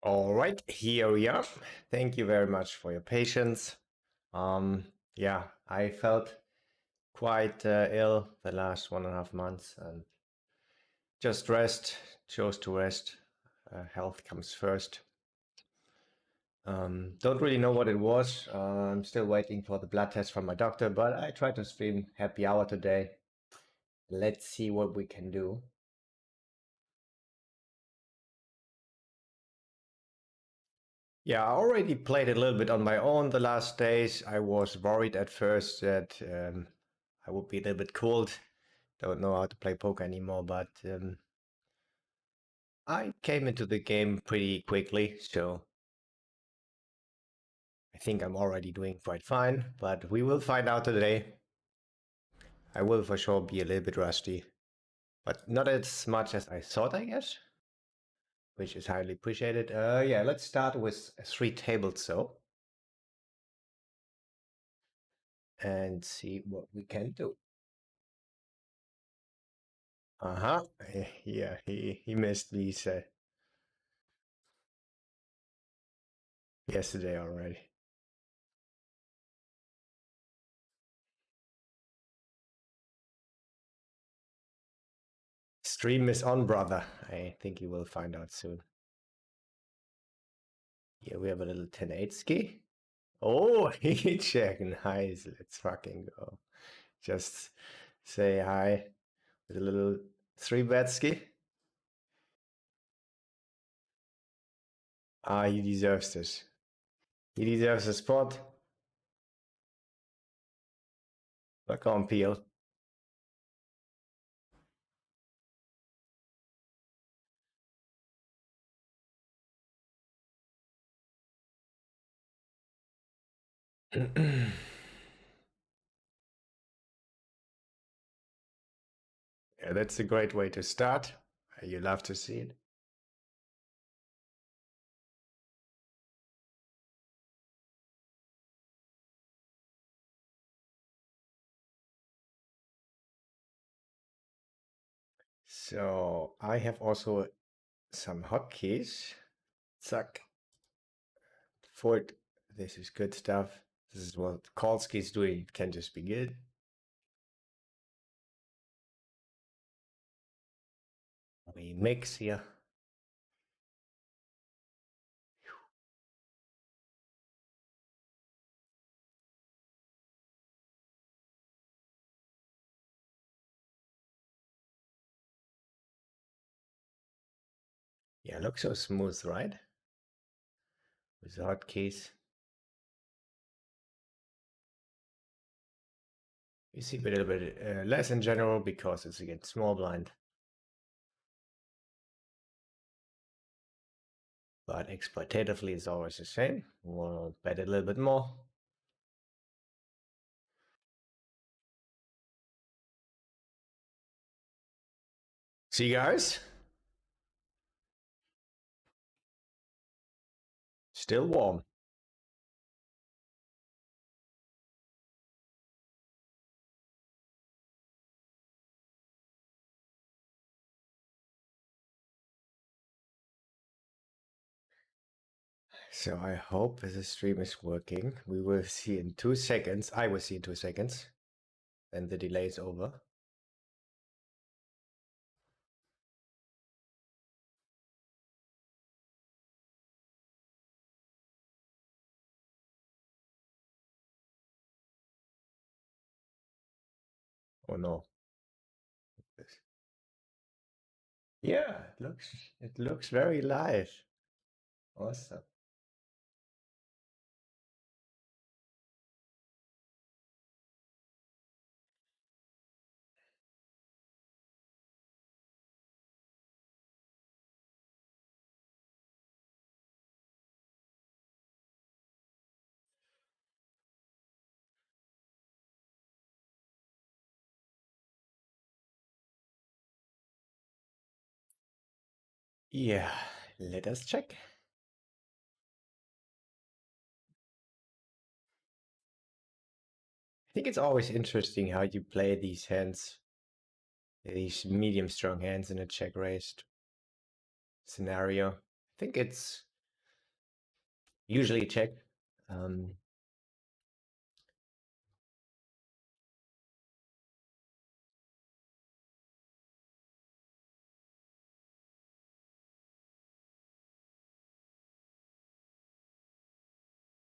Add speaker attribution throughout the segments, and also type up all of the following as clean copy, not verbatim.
Speaker 1: All right, here we are. Thank you very much for your patience. Yeah, I felt quite ill the last 1.5 months and just chose to rest. Health comes first. Don't really know what it was. I'm still waiting for the blood test from my doctor, but I tried to stream happy hour today. Let's see what we can do. Yeah, I already played a little bit on my own the last days. I was worried at first that I would be a little bit cold. Don't know how to play poker anymore, but I came into the game pretty quickly, so I think I'm already doing quite fine. But we will find out today. I will for sure be a little bit rusty, but not as much as I thought, I guess, which is highly appreciated. Yeah, let's start with 3 tables, so, and see what we can do. Uh-huh. Yeah, he missed these yesterday already. Stream is on, brother. I think you will find out soon. Here we have a little 10-8 ski. Oh, he check. Nice. Let's fucking go. Just say hi with a little 3-bet ski. Ah, he deserves this. He deserves a spot. Look on Peel. Yeah, that's a great way to start. You love to see it. So I have also some hotkeys. Zack. Fort. This is good stuff. This is what Kalski is doing. It can just be good. We mix here. Yeah, looks so smooth, right? With the hotkeys. You see a little bit less in general because it's against small blind. But exploitatively is always the same. We'll bet a little bit more. See, guys? Still warm. So I hope the stream is working. We will see in 2 seconds. I will see in 2 seconds. Then the delay is over. Oh no. Yeah, it looks very live. Awesome. Yeah, let us check. I think it's always interesting how you play these hands, these medium strong hands in a check raised scenario. I think it's usually check. Um,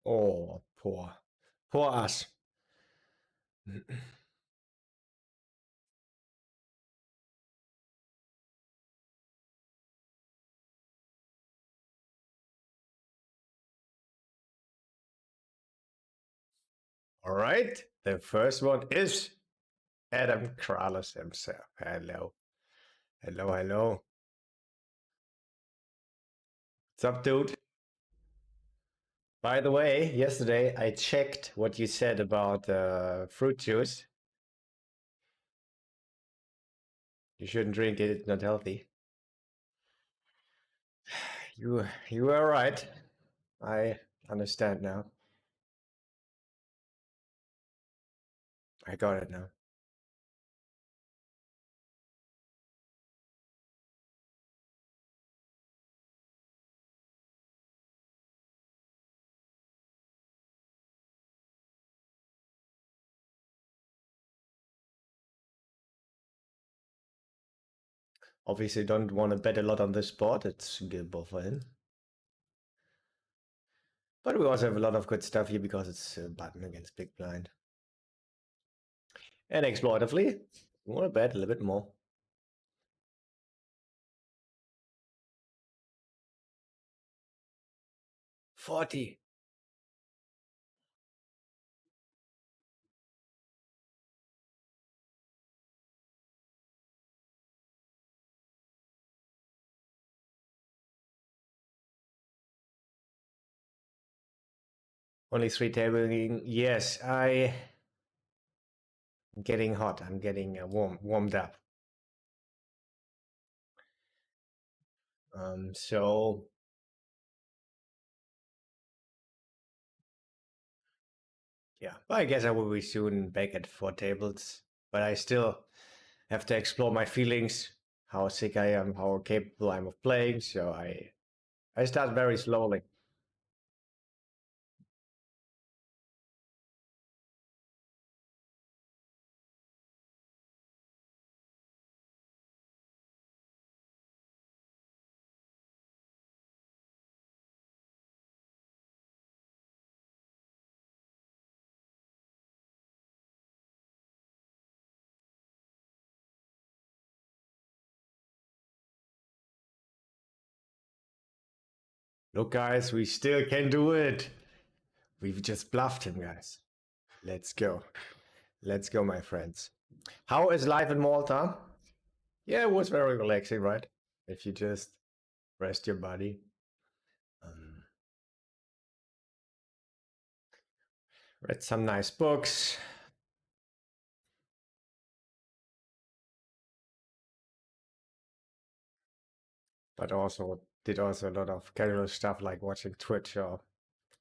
Speaker 1: oh, poor us. All right, the first one is Adam Krallis himself. Hello, hello, hello. What's up, dude? By the way, yesterday I checked what you said about fruit juice. You shouldn't drink it; it's not healthy. You were right. I understand now. I got it now. Obviously, don't want to bet a lot on this spot. It's givable for him. But we also have a lot of good stuff here because it's a button against big blind. And exploitatively, we want to bet a little bit more. 40. Only 3 tabling. Yes, I'm getting hot. I'm getting warmed up. So yeah, I guess I will be soon back at 4 tables. But I still have to explore my feelings, how sick I am, how capable I'm of playing. So I start very slowly. Look, guys, we still can do it. We've just bluffed him, guys. Let's go. Let's go, my friends. How is life in Malta? Yeah, it was very relaxing, right? If you just rest your body. Um, Read some nice books, but also did also a lot of casual stuff like watching Twitch or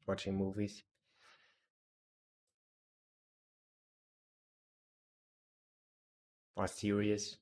Speaker 1: watching movies. Or series.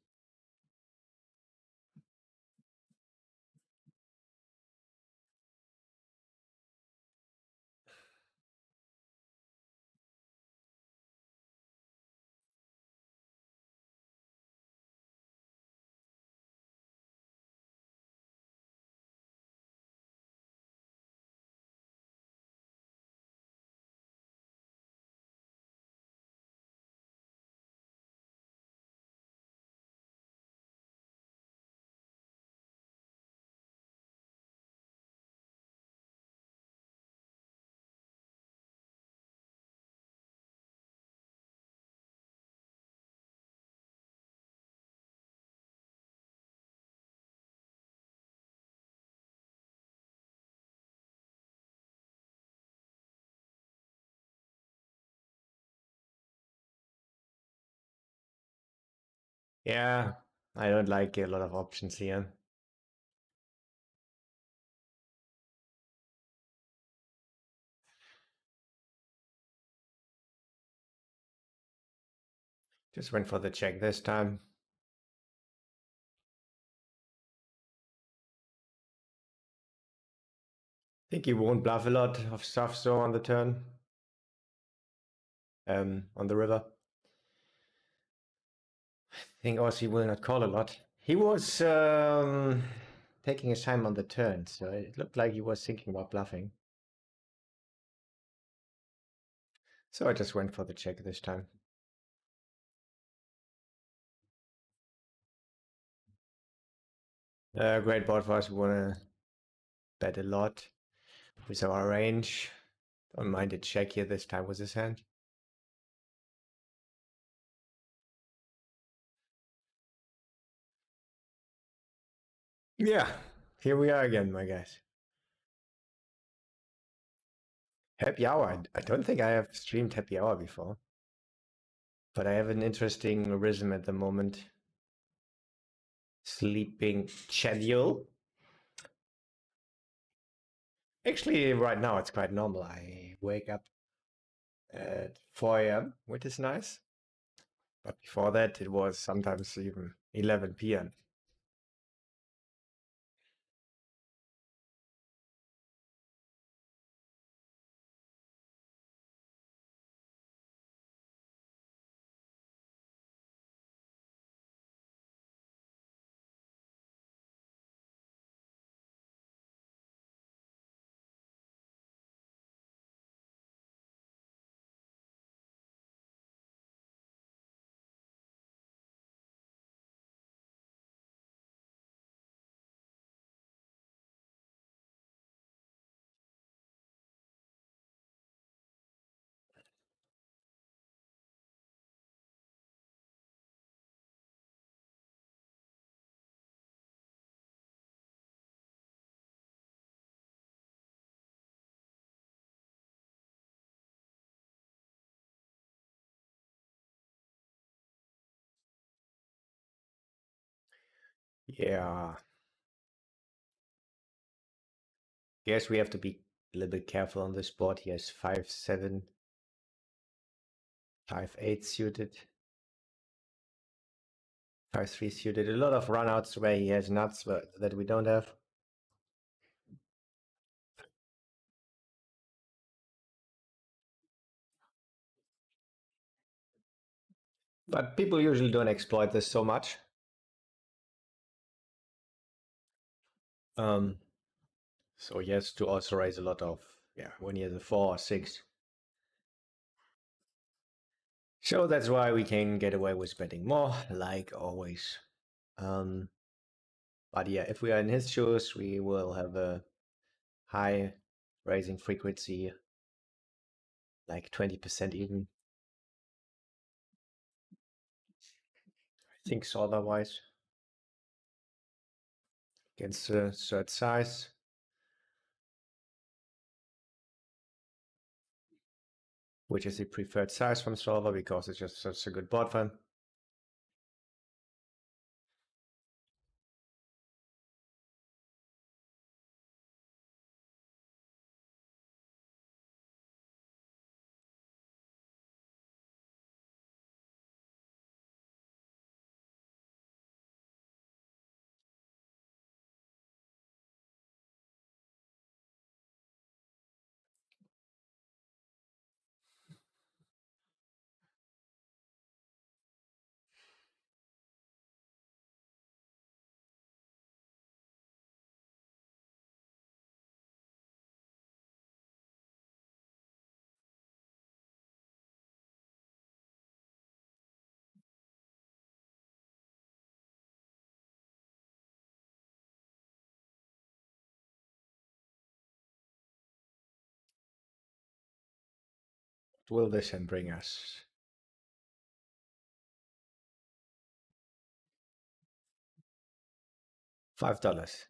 Speaker 1: Yeah, I don't like a lot of options here. Just went for the check this time. Think he won't bluff a lot of stuff so on the turn, on the river. I think also he will not call a lot. He was taking his time on the turn, so it looked like he was thinking about bluffing. So I just went for the check this time. Great board for us. We want to bet a lot with our range. Don't mind a check here this time with his hand. Yeah, here we are again, my guys. Happy hour. I don't think I have streamed happy hour before, but I have an interesting rhythm at the moment. Sleeping schedule. Actually, right now it's quite normal. I wake up at 4 a.m., which is nice. But before that, it was sometimes even 11 p.m. Yeah, guess we have to be a little bit careful on this board. He has 5-7, 5-8 suited, 5-3 suited. A lot of runouts where he has nuts that we don't have. But people usually don't exploit this so much. Um, so he has to also raise a lot of, yeah, when he has a 4 or 6. So that's why we can get away with betting more, like always. But yeah, if we are in his shoes, we will have a high raising frequency, like 20% even. I think so otherwise. Against the third size. Which is the preferred size from solver because it's just such a good board for him. What will this then bring us? $5.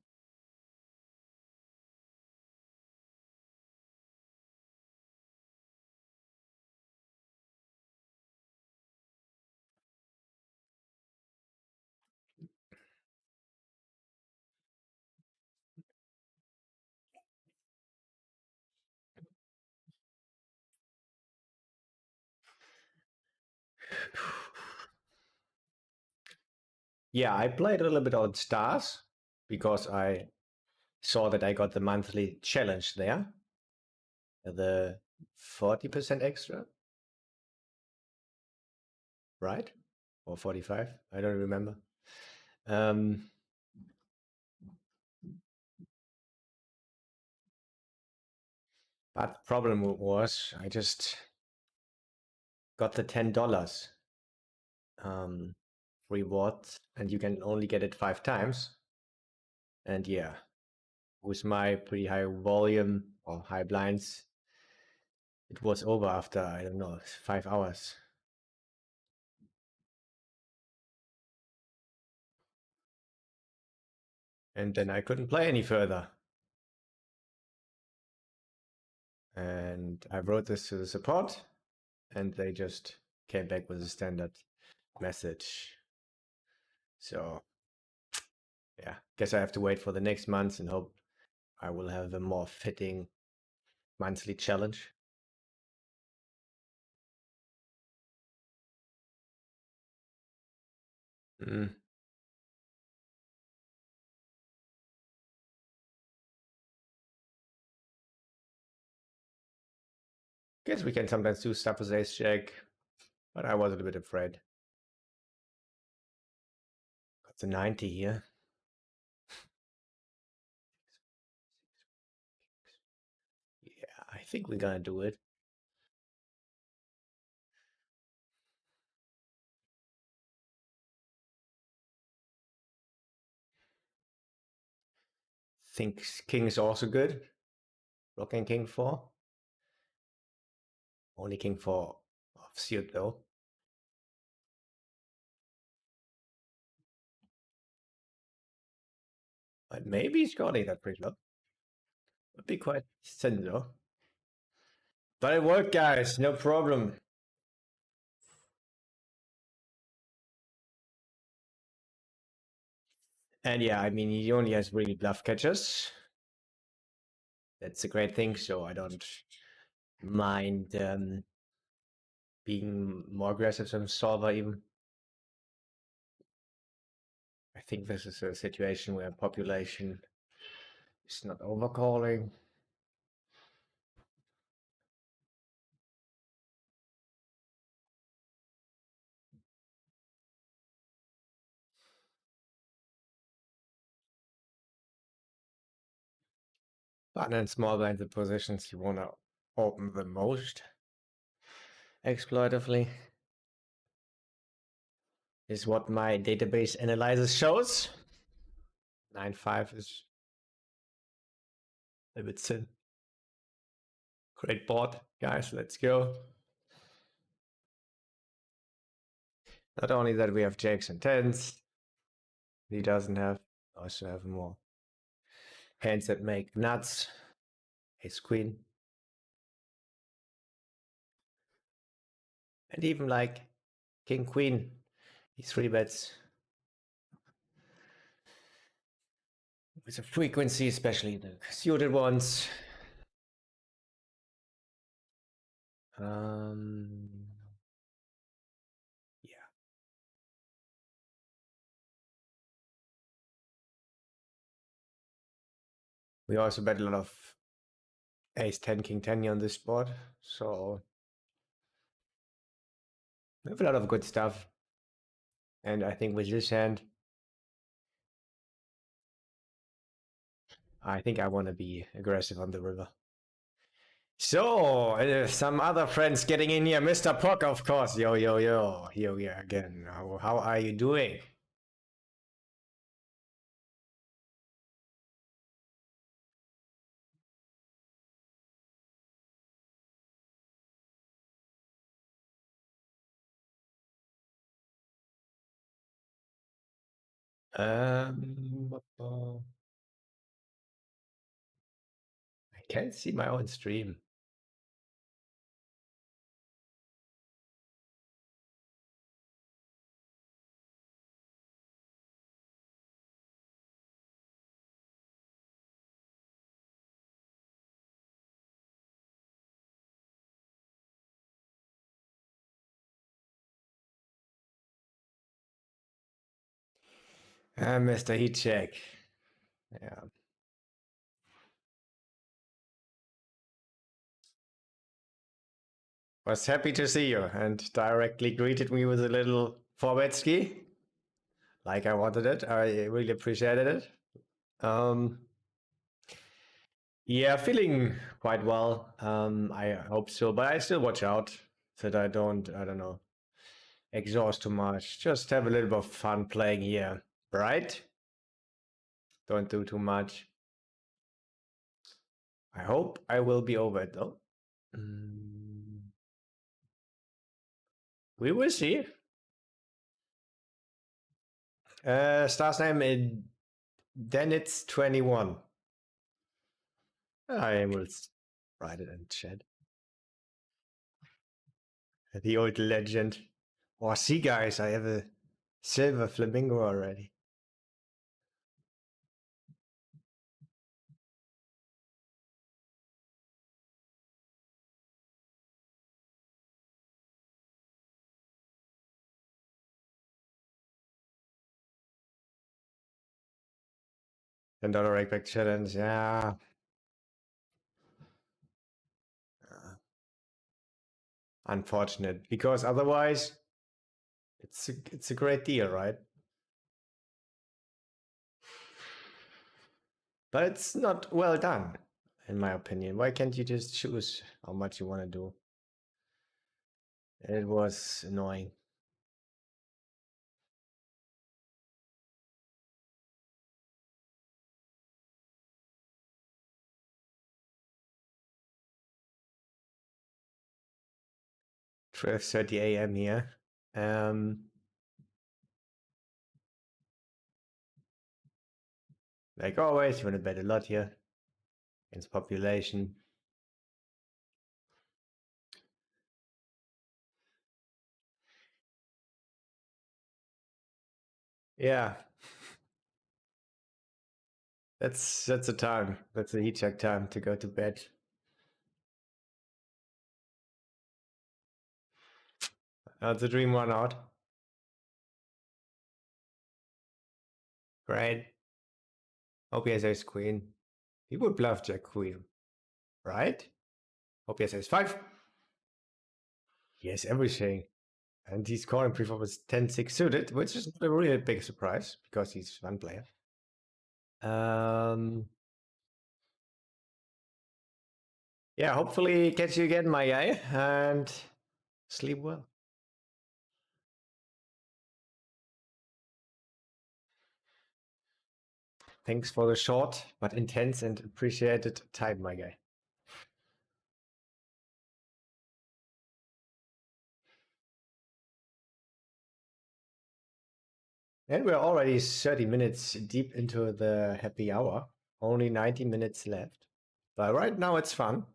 Speaker 1: Yeah, I played a little bit on stars because I saw that I got the monthly challenge there, the 40% extra, right? Or 45, I don't remember. Um, but the problem was I just got the $10 reward, and you can only get it 5 times. And yeah, with my pretty high volume or high blinds, it was over after, I don't know, 5 hours. And then I couldn't play any further. And I wrote this to the support, and they just came back with a standard message. So yeah, guess I have to wait for the next month and hope I will have a more fitting monthly challenge. Mm. Guess we can sometimes do stuff with ace jack, but I was a little bit afraid. Got the 90 here. Yeah, I think we're gonna do it. Think king is also good. Blocking king 4. Only king 4 offsuit though. But maybe he's calling that pre-flop. Would be quite thin though. But it worked, guys. No problem. And yeah, I mean, he only has really bluff catches. That's a great thing, so I don't mind being more aggressive than solver even. I think this is a situation where population is not overcalling. But in small blind the positions you want to open the most exploitively is what my database analysis shows. 9-5 is a bit thin. Great board, guys. Let's go. Not only that, we have jacks and tens. He doesn't have. Also have more hands that make nuts. Ace queen. And even like king queen. He 3-bets with a frequency, especially the suited ones. Yeah. We also bet a lot of ace 10, king 10 on this board. So we have a lot of good stuff. And I think with this hand, I think I want to be aggressive on the river. So, some other friends getting in here. Mr. Pock, of course. Yo, yo, yo. Here we are again. How are you doing? I can't see my own stream. Mr. Heatcheck. Yeah. Was happy to see you and directly greeted me with a little forward ski, like I wanted it. I really appreciated it. Um, yeah, feeling quite well. I hope so, but I still watch out that I don't know, exhaust too much. Just have a little bit of fun playing here, right? Don't do too much. I hope I will be over it though. We will see. Star's name then it's 21. I will write it in chat. The old legend. Oh, see, guys, I have a silver flamingo already. $10 rakeback challenge, yeah. Unfortunate, because otherwise it's a great deal, right? But it's not well done, in my opinion. Why can't you just choose how much you want to do? It was annoying. "12:30 a.m. here. Like always, you want to bet a lot here against population. Yeah, that's a time. That's a heat check time to go to bed. The dream run out. Great. OPS ace queen. He would bluff jack queen, right? OPS ace 5. Yes, everything. And he's calling preflop with 10-6 suited, which is a really big surprise because he's one player. Yeah, hopefully catch you again, my guy, and sleep well. Thanks for the short but intense and appreciated time, my guy. And we're already 30 minutes deep into the happy hour. Only 90 minutes left. But right now it's fun.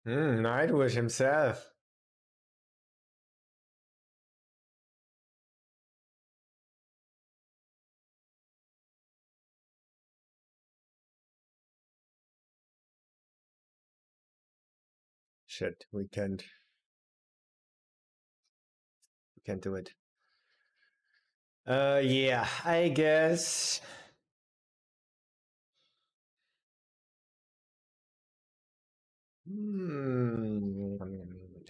Speaker 1: Nightwish himself. Shit, we can't do it. Yeah, I guess.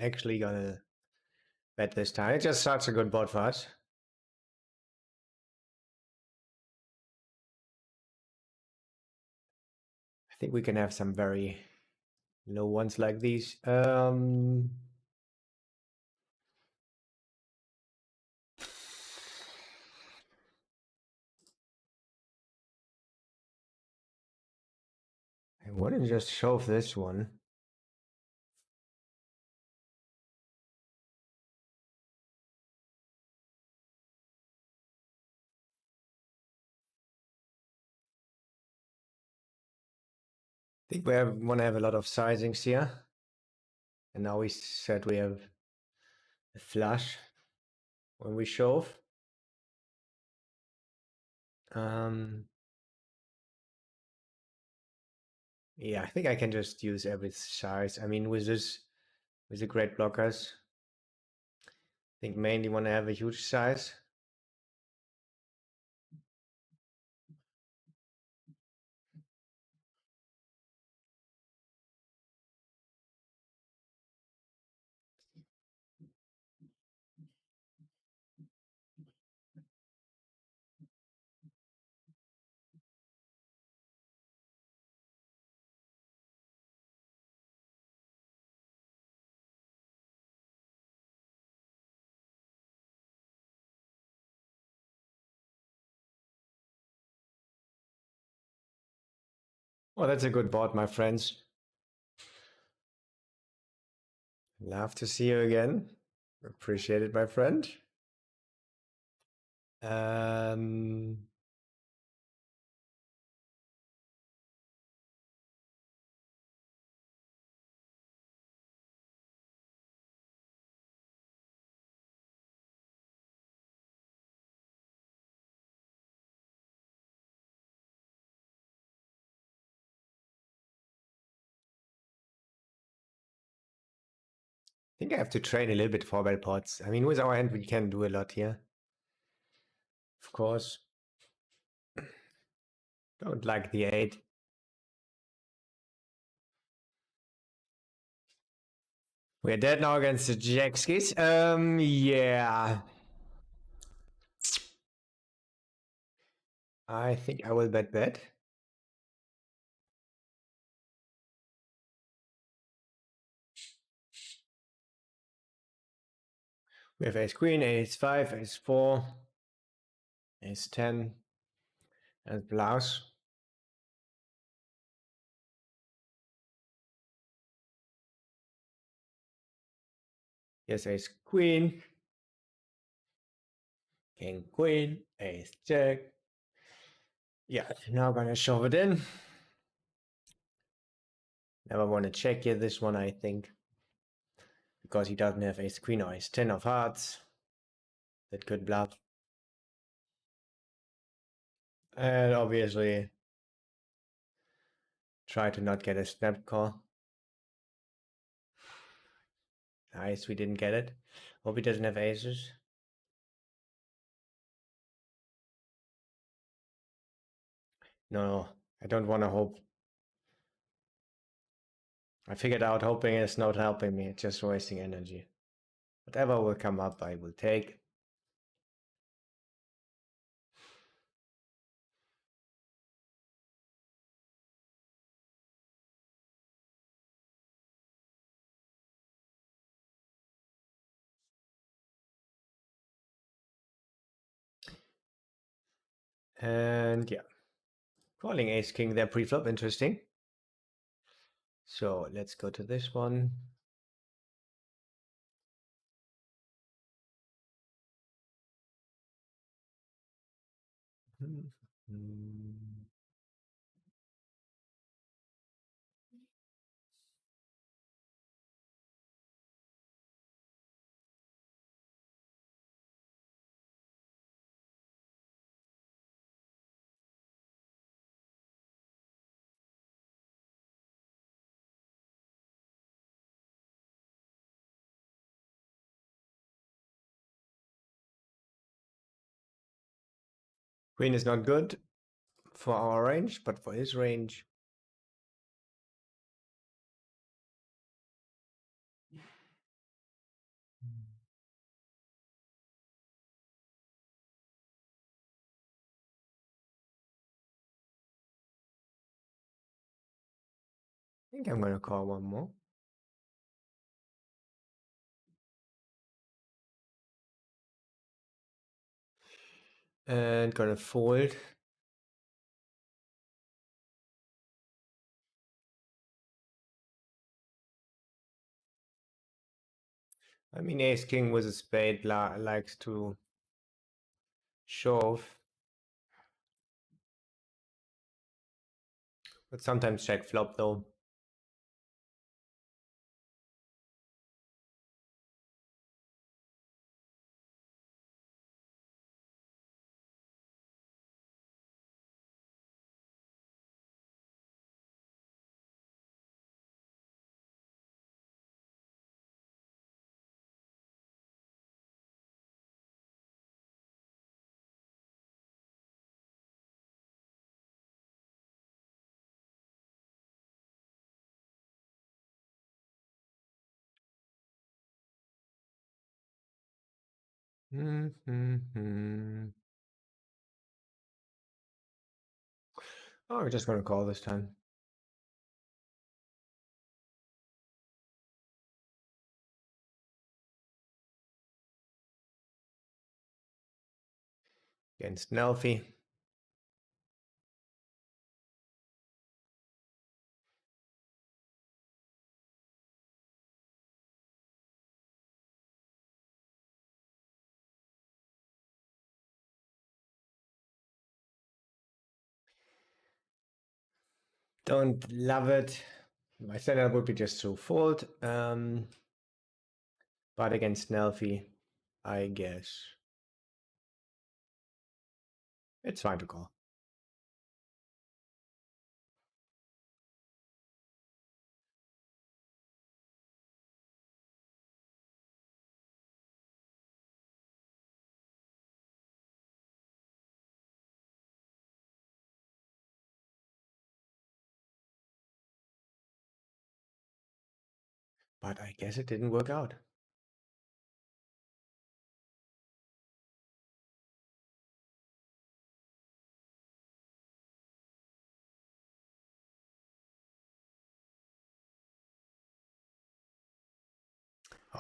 Speaker 1: Actually gonna bet this time. It's just such a good board for us. I think we can have some very low ones like these. I wouldn't just shove this one. think we want to have a lot of sizings here. And now we said we have a flush when we shove. Yeah, I think I can just use every size. I mean, with the great blockers, I think mainly want to have a huge size. Well, that's a good board, my friends. Love to see you again. Appreciate it, my friend. Um, I think I have to train a little bit for bell pots. I mean, with our hand, we can do a lot here. Of course. Don't like the 8. We're dead now against the Jackskis. Yeah. I think I will bet. We have ace queen, ace 5, ace 4, ace 10, and blouse. Yes, ace queen, king queen, ace jack. Yeah, now gonna shove it in. Never want to check here this one, I think, because he doesn't have ace queen or ace 10 of hearts. That could bluff. And obviously try to not get a snap call. Nice, we didn't get it. Hope he doesn't have aces. No, I don't want to hope. I figured out hoping is not helping me, it's just wasting energy. Whatever will come up, I will take. And yeah, calling ace king there pre-flop, interesting. So let's go to this one. Queen is not good for our range, but for his range. I think I'm gonna call one more. And gonna fold. I mean, ace king with a spade likes to shove. But sometimes check flop though. Mm-hmm. Oh, we're just gonna call this time. Against Nelfi. Don't love it. My standard would be just to fold. But against Nelfi, I guess it's fine to call. But I guess it didn't work out.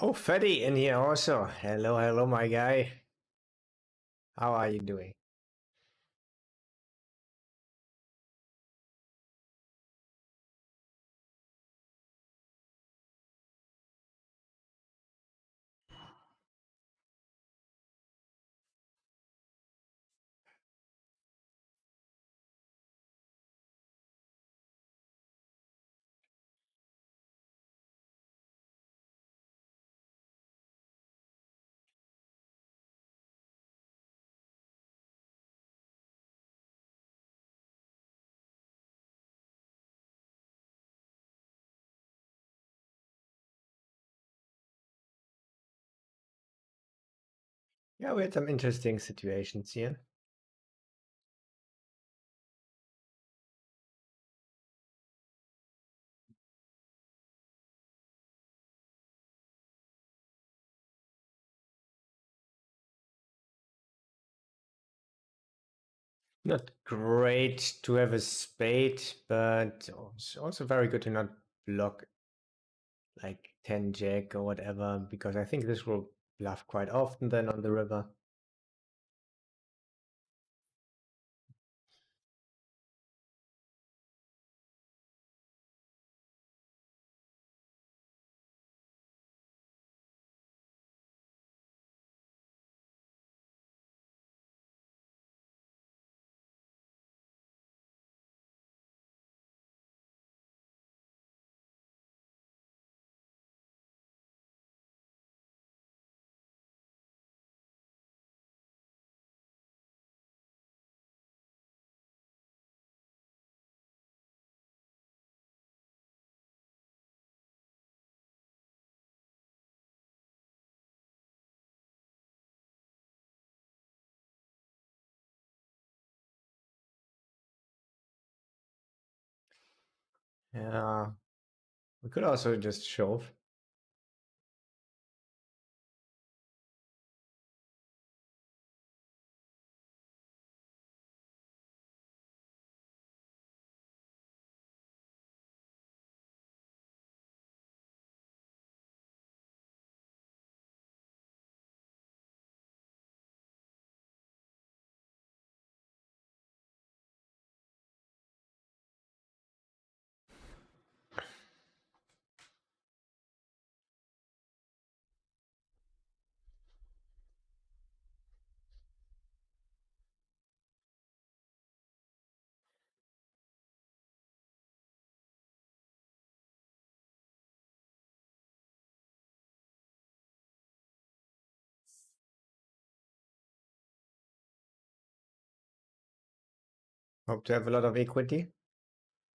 Speaker 1: Oh, Fetty in here also. Hello, hello, my guy. How are you doing? Yeah, we had some interesting situations here. Not great to have a spade, but also very good to not block like 10 jack or whatever, because I think this will bluff quite often then on the river. Yeah, we could also just shove. Hope to have a lot of equity.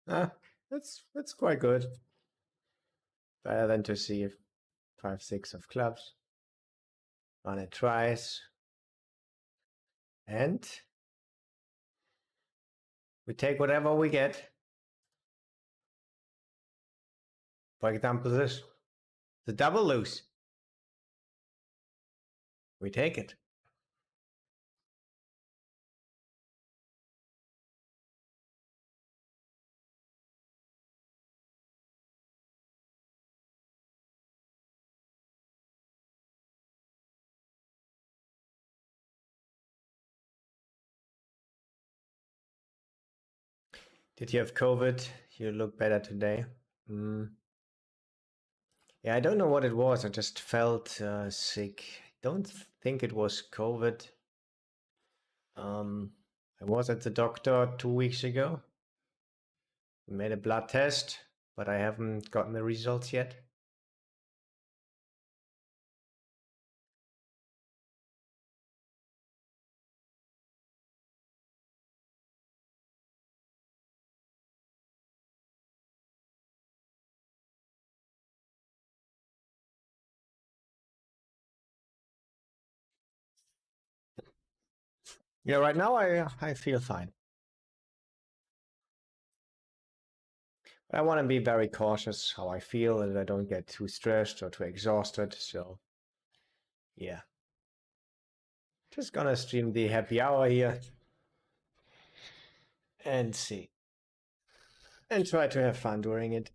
Speaker 1: Ah, that's quite good. Better than to see 5-6 of clubs. Run it twice. And we take whatever we get. For example, this. The double loose. We take it. Did you have COVID? You look better today. Yeah, I don't know what it was. I just felt sick. I don't think it was COVID. I was at the doctor 2 weeks ago. We made a blood test, but I haven't gotten the results yet. Yeah, right now I feel fine. But I want to be very cautious how I feel and I don't get too stressed or too exhausted. So yeah. Just gonna stream the happy hour here and see. And try to have fun during it.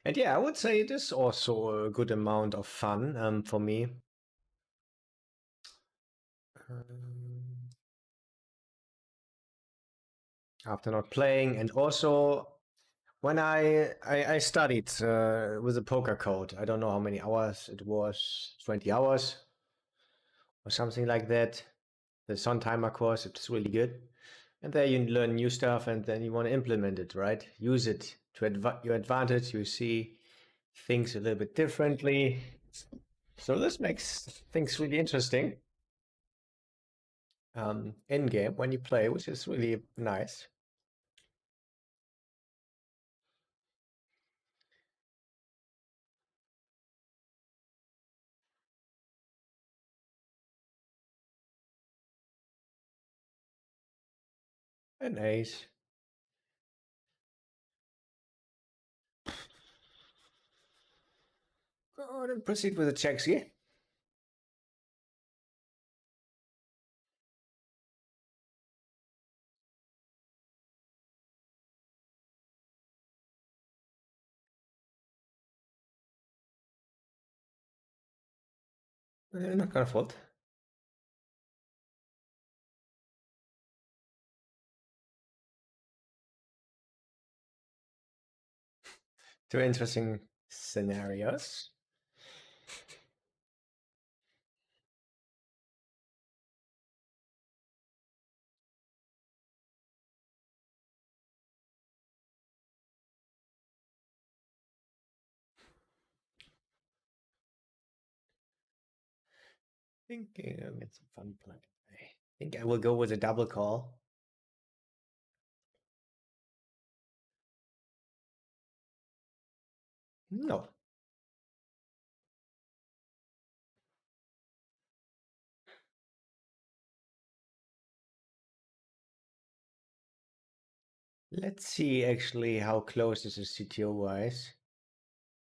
Speaker 1: And yeah, I would say it is also a good amount of fun for me. Um, After not playing, and also when I studied with a poker code. I don't know how many hours it was, 20 hours or something like that. The Sun Timer course, it's really good. And there you learn new stuff and then you want to implement it, right? Use it to your advantage. You see things a little bit differently. So this makes things really interesting in game when you play, which is really nice. An ace. Go on and proceed with the checks here. Not gonna fold. Two interesting scenarios. Thinking I'll get some fun play. I think I will go with a double call. No. Let's see actually how close this is CTO wise.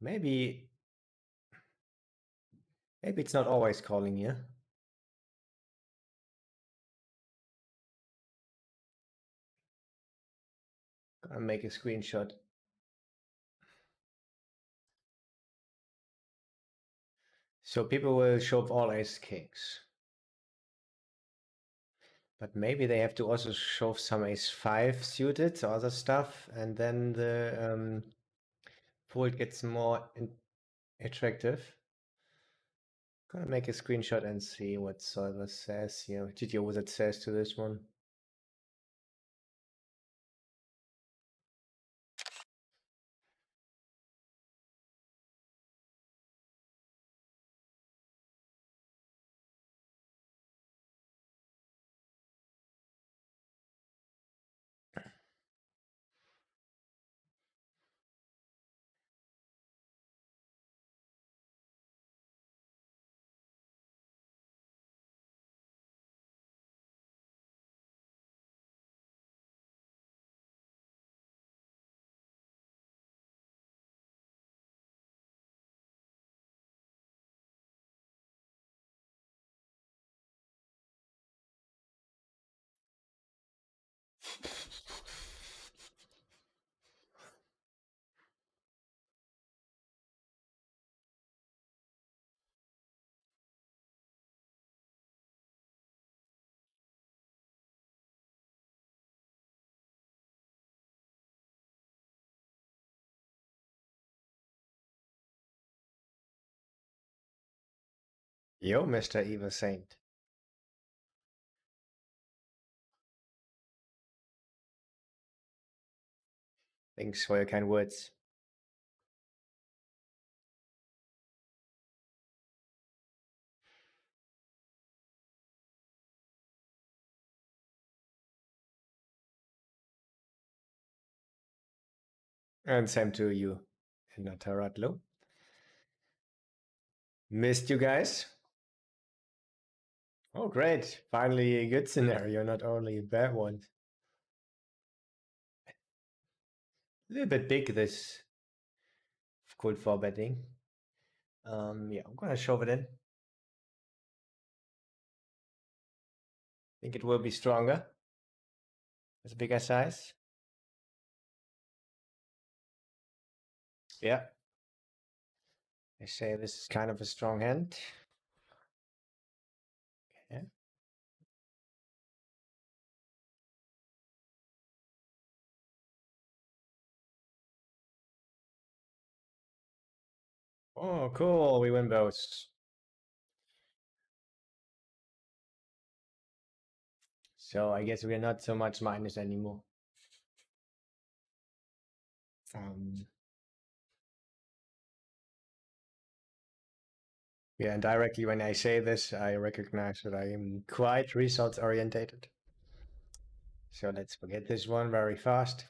Speaker 1: Maybe it's not always calling here. Gonna make a screenshot. So people will show up all ace kings. But maybe they have to also show some ace-5 suited or other stuff, and then the fold gets more attractive. Gonna make a screenshot and see what Solver says here. GTO what it says to this one. Yo, Mr. Evil Saint. Thanks for your kind words. And same to you, Nataratlo. Missed you guys. Oh, great. Finally a good scenario, not only a bad one. A little bit big, this cold for betting. Yeah, I'm gonna shove it in. Think it will be stronger. It's a bigger size. Yeah. I say this is kind of a strong hand. Yeah. Oh, cool. We win both. So I guess we're not so much minus anymore. Yeah, and directly when I say this, I recognize that I am quite results orientated. So let's forget this one very fast.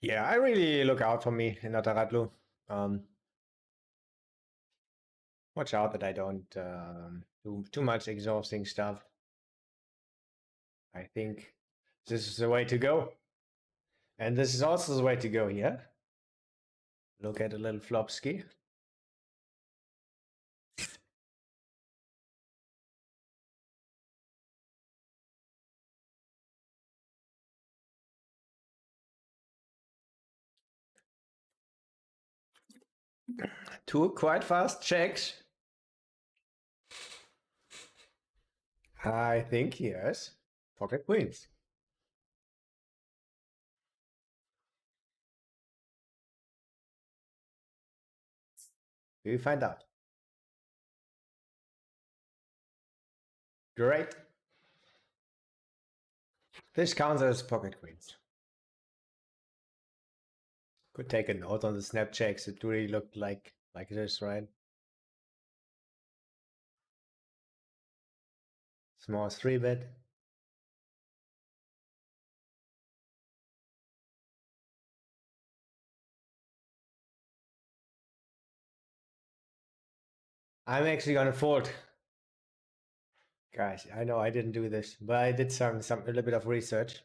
Speaker 1: Yeah, I really look out for me in Nataratlu. Watch out that I don't do too much exhausting stuff. I think this is the way to go. And this is also the way to go here. Look at a little flop ski. Two quite fast checks. I think yes. Pocket queens. We find out. Great. This counts as pocket queens. Could take a note on the snap checks. It really looked like this, right? Small 3-bet. I'm actually gonna fold. Guys, I know I didn't do this, but I did a little bit of research.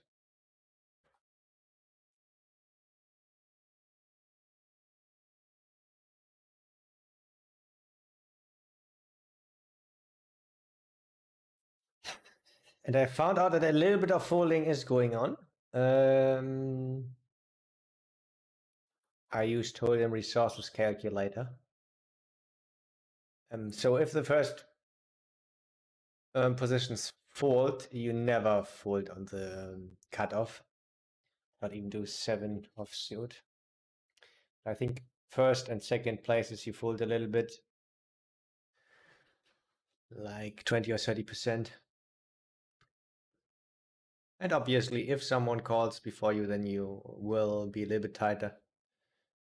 Speaker 1: And I found out that a little bit of folding is going on. I use total resources calculator. So if the first positions fold, you never fold on the cutoff, not even do 7 offsuit. I think first and second places you fold a little bit, like 20 or 30%. And obviously, if someone calls before you, then you will be a little bit tighter.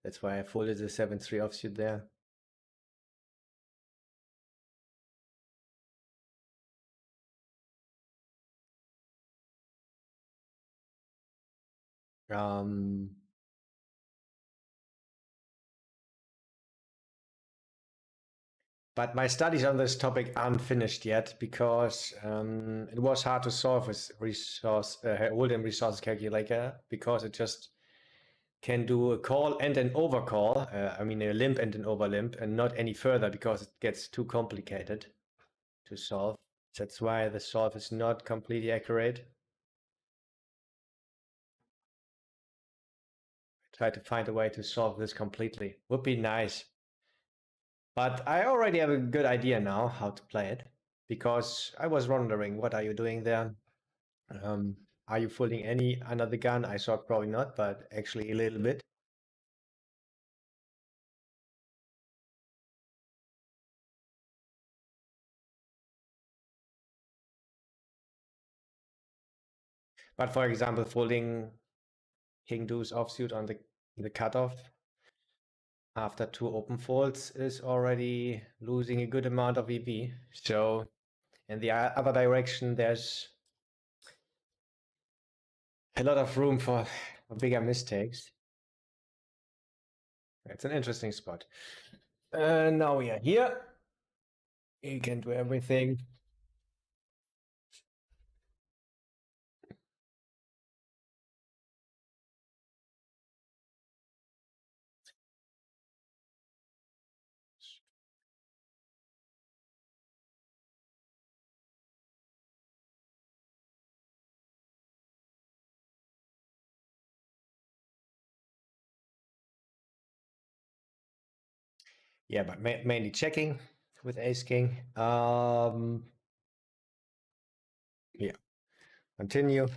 Speaker 1: That's why I folded the 7-3 offsuit there. But my studies on this topic aren't finished yet because it was hard to solve with Hold'em resources calculator because it just can do a call and an overcall. I mean a limp and an overlimp, and not any further because it gets too complicated to solve. That's why the solve is not completely accurate. I try to find a way to solve this completely. Would be nice. But I already have a good idea now how to play it, because I was wondering, what are you doing there? Are you folding any under the gun? I thought probably not, but actually a little bit. But for example, folding king deuce offsuit on the cutoff after 2 open folds is already losing a good amount of EV. So in the other direction, there's a lot of room for bigger mistakes. It's an interesting spot. Now we are here. You can do everything. Yeah, but mainly checking with ace king. Yeah, continue.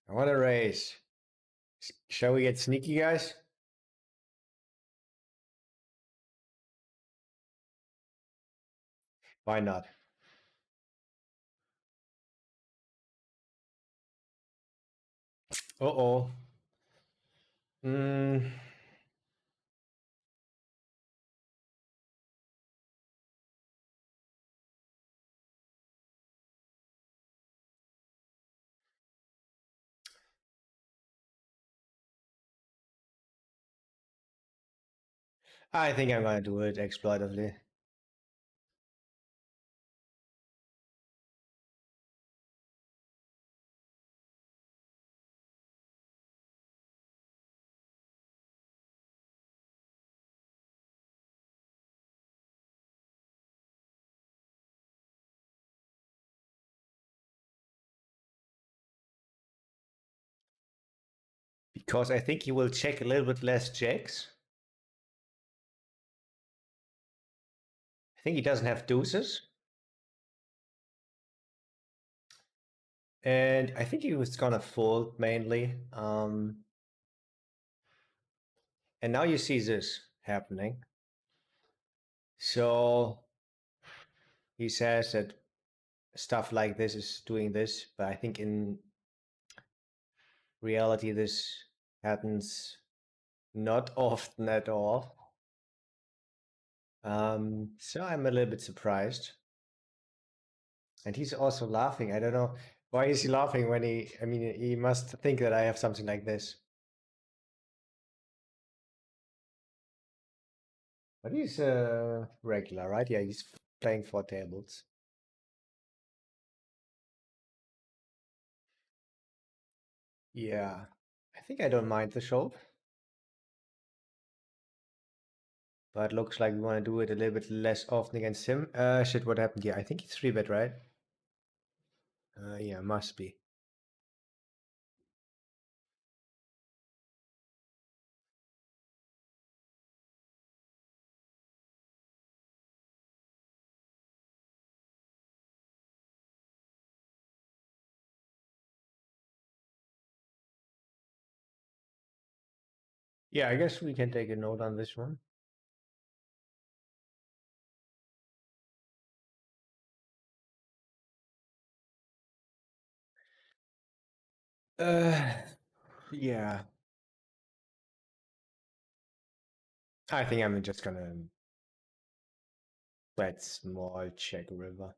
Speaker 1: I want to raise. Shall we get sneaky, guys? Why not? Uh-oh. I think I'm gonna do it exploitively. Because I think he will check a little bit less jacks. I think he doesn't have deuces. And I think he was gonna fold mainly. And now you see this happening. So he says that stuff like this is doing this, but I think in reality this happens not often at all. So I'm a little bit surprised. And he's also laughing. I don't know. Why is he laughing when I mean, he must think that I have something like this. But he's regular, right? Yeah, he's playing 4 tables. Yeah, I think I don't mind the shove. But looks like we want to do it a little bit less often against him. Shit, what happened here? I think he's 3-bet, right? Yeah, must be. Yeah, I guess we can take a note on this one. Yeah. I think I'm just gonna bet small check river.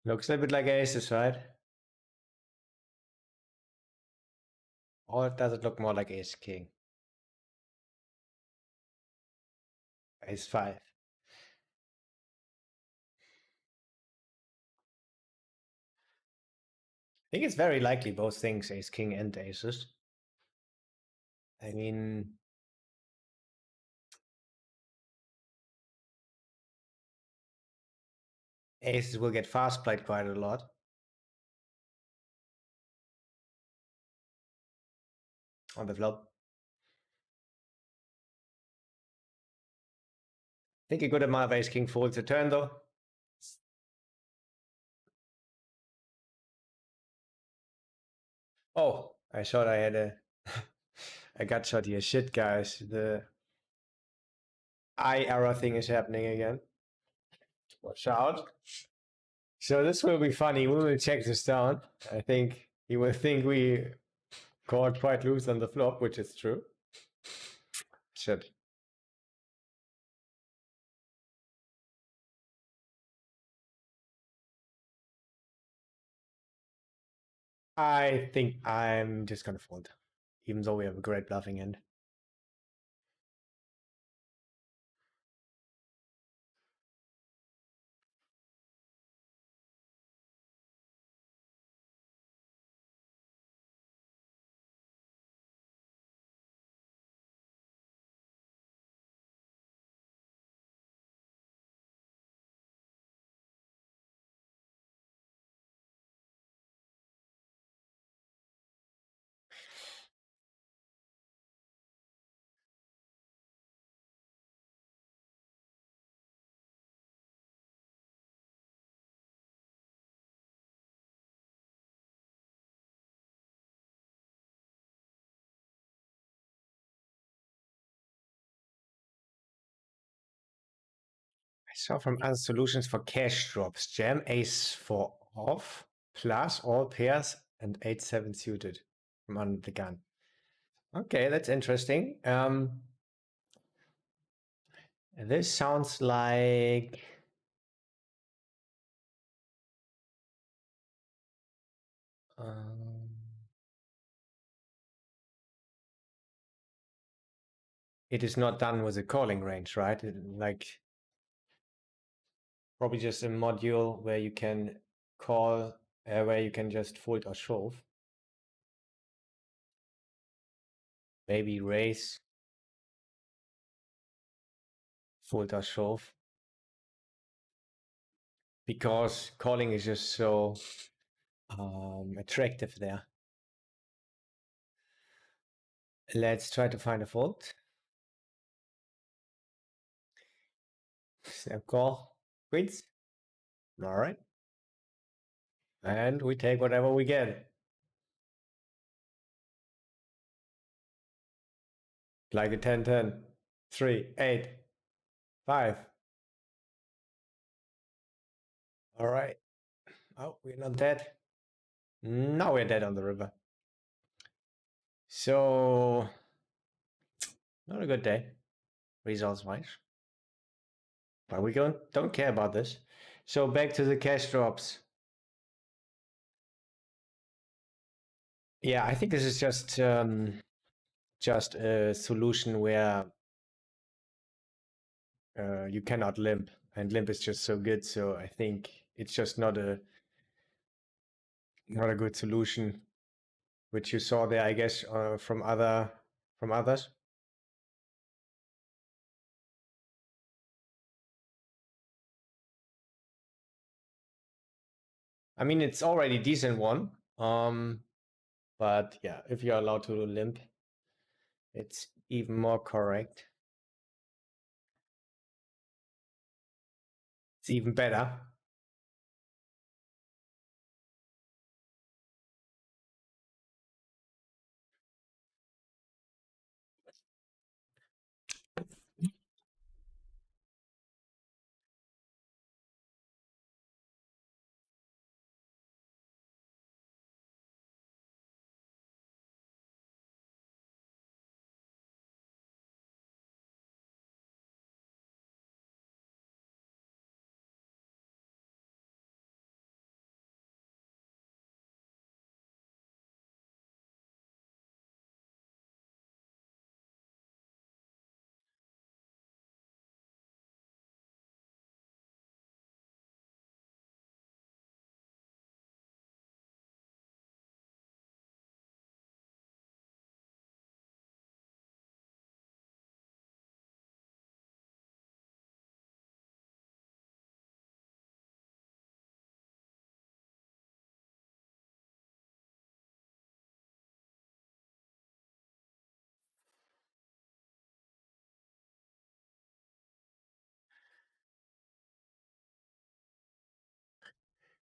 Speaker 1: Looks a bit like aces, right? Or does it look more like ace king? Ace 5. I think it's very likely both things, ace king and aces. I mean, aces will get fast played quite a lot on the flop. I think a good amount of ace king folds a turn though. Oh, I thought I had a gut shot here. Shit, guys. The eye error thing is happening again. Watch out. So this will be funny. We will check this down. I think he will think we called quite loose on the flop, which is true. Shit. I think I'm just gonna fold, even though we have a great bluffing end. So from other solutions for cash drops, jam ace 4 off, plus all pairs and 8-7 suited from under the gun. Okay, that's interesting. This sounds like it is not done with a calling range, right? Like probably just a module where you can call, where you can just fold or shove. Maybe raise, fold or shove. Because calling is just so attractive there. Let's try to find a fold. Snap call, queens. All right. And we take whatever we get. Like a 10-10, 3, 8, 5. All right. Oh, we're not dead. Now we're dead on the river. So, not a good day, results-wise. But we don't care about this. So back to the cash drops. Yeah, I think this is just a solution where you cannot limp, and limp is just so good. So I think it's just not a good solution, which you saw there, I guess, from others. I mean, it's already decent one. But yeah, if you're allowed to limp, it's even more correct. It's even better.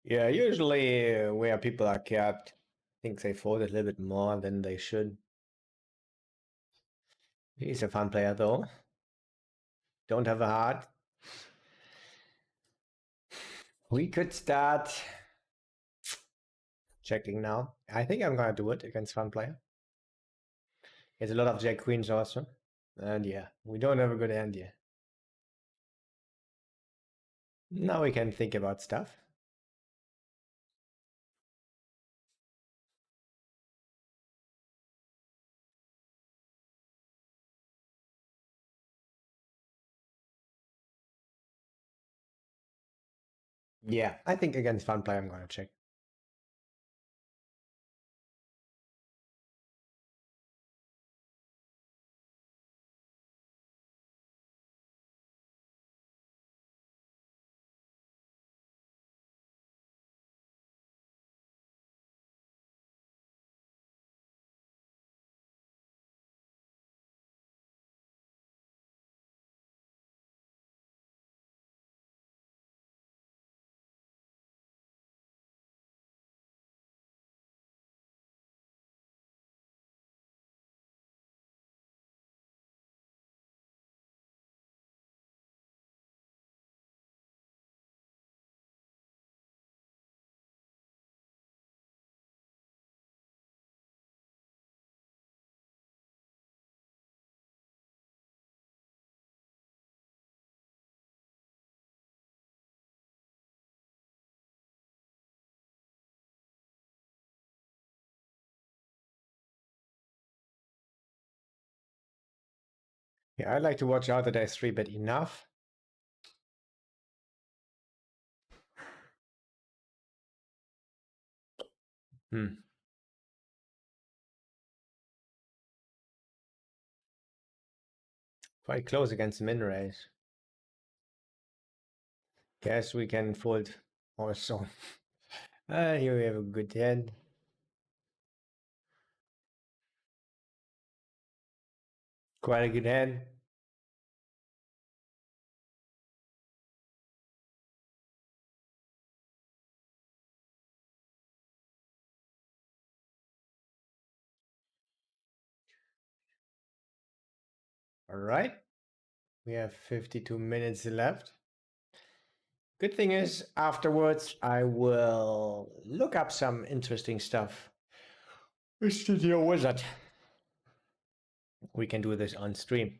Speaker 1: Yeah, usually where people are capped, I think they fold a little bit more than they should. He's a fun player though. Don't have a heart. We could start checking now. I think I'm gonna do it against fun player. He has a lot of jack queens also. And yeah, we don't have a good hand here. Now we can think about stuff. Yeah, I think against fun player I'm gonna check. Yeah, I like to watch out that I 3-bet enough. Hmm. Quite close against min raise. Guess we can fold also. Here we have a good hand. Quite a good hand. All right. We have 52 minutes left. Good thing is, afterwards, I will look up some interesting stuff with Studio Wizard. We can do this on stream.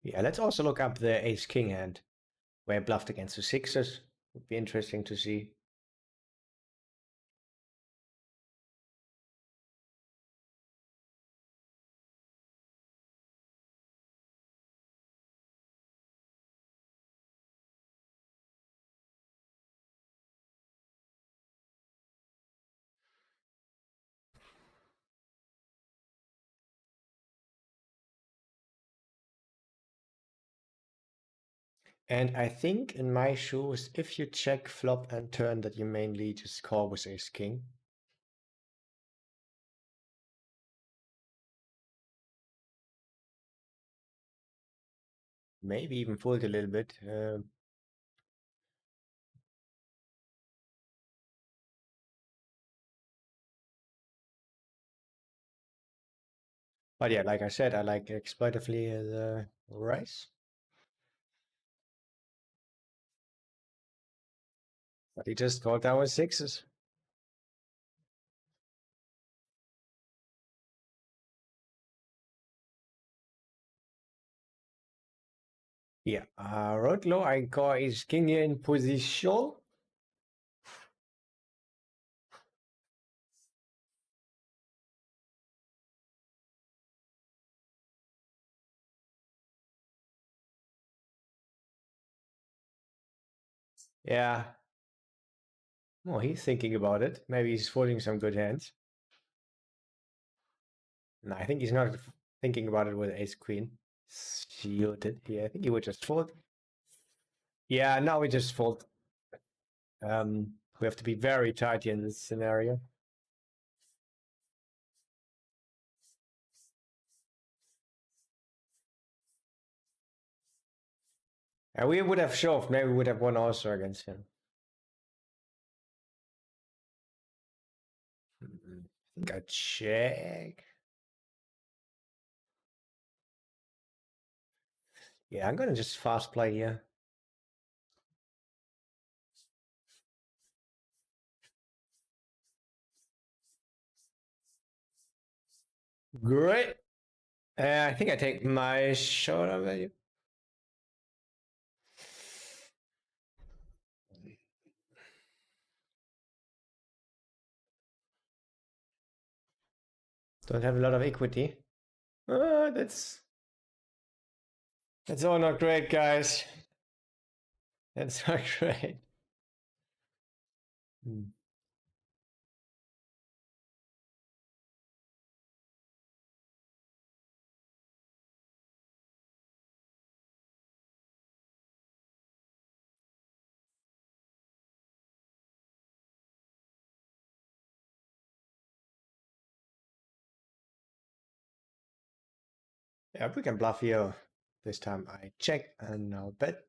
Speaker 1: Yeah, let's also look up the Ace King hand, where I bluffed against the sixes. Would be interesting to see. And I think in my shoes, if you check flop and turn, that you mainly just call with ace king. Maybe even fold a little bit. But yeah, like I said, I like exploitively the raise. But he just called down with sixes. Yeah, wrote low. I call ace king here in position. Yeah. Well, he's thinking about it. Maybe he's folding some good hands. No, I think he's not thinking about it with ace queen. Shielded here. I think he would just fold. Yeah, now we just fold. We have to be very tight here in this scenario. And we would have shoved. Maybe we would have won also against him. I think I check. Yeah, I'm gonna just fast play here. Great. I think I take my shot on value. Don't have a lot of equity. That's all not great, guys. That's not great. Yeah, we can bluff here. This time I check and I'll bet.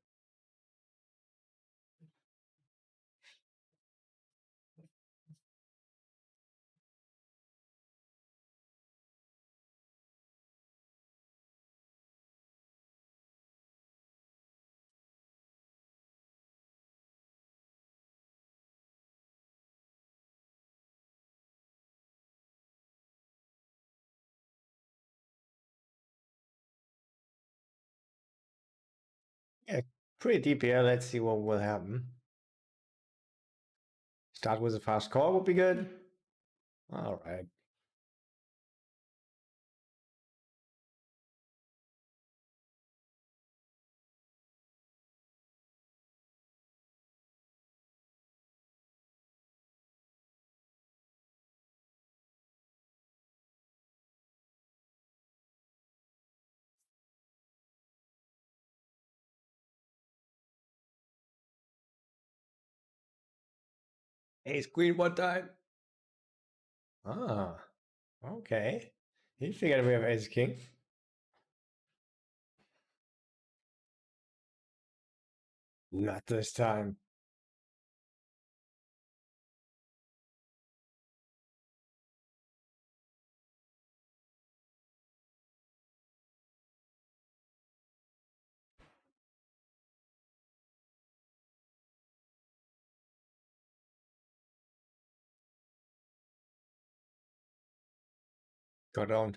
Speaker 1: Yeah, pretty deep here. Let's see what will happen. Start with a fast call would be good. All right. Ace queen one time. Ah, okay. He figured we have ace king. Not this time. Got on.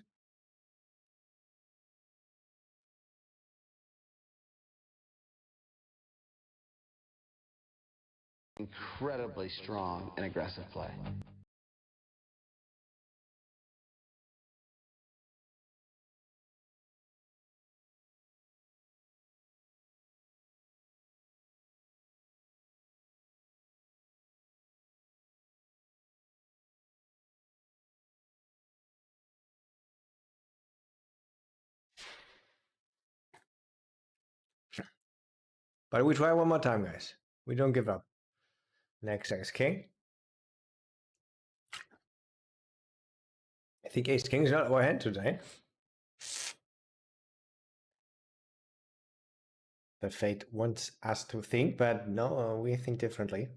Speaker 2: Incredibly strong and aggressive play.
Speaker 1: But we try one more time, guys. We don't give up. Next ace king. I think ace king is not our hand today. The fate wants us to think, but no, we think differently.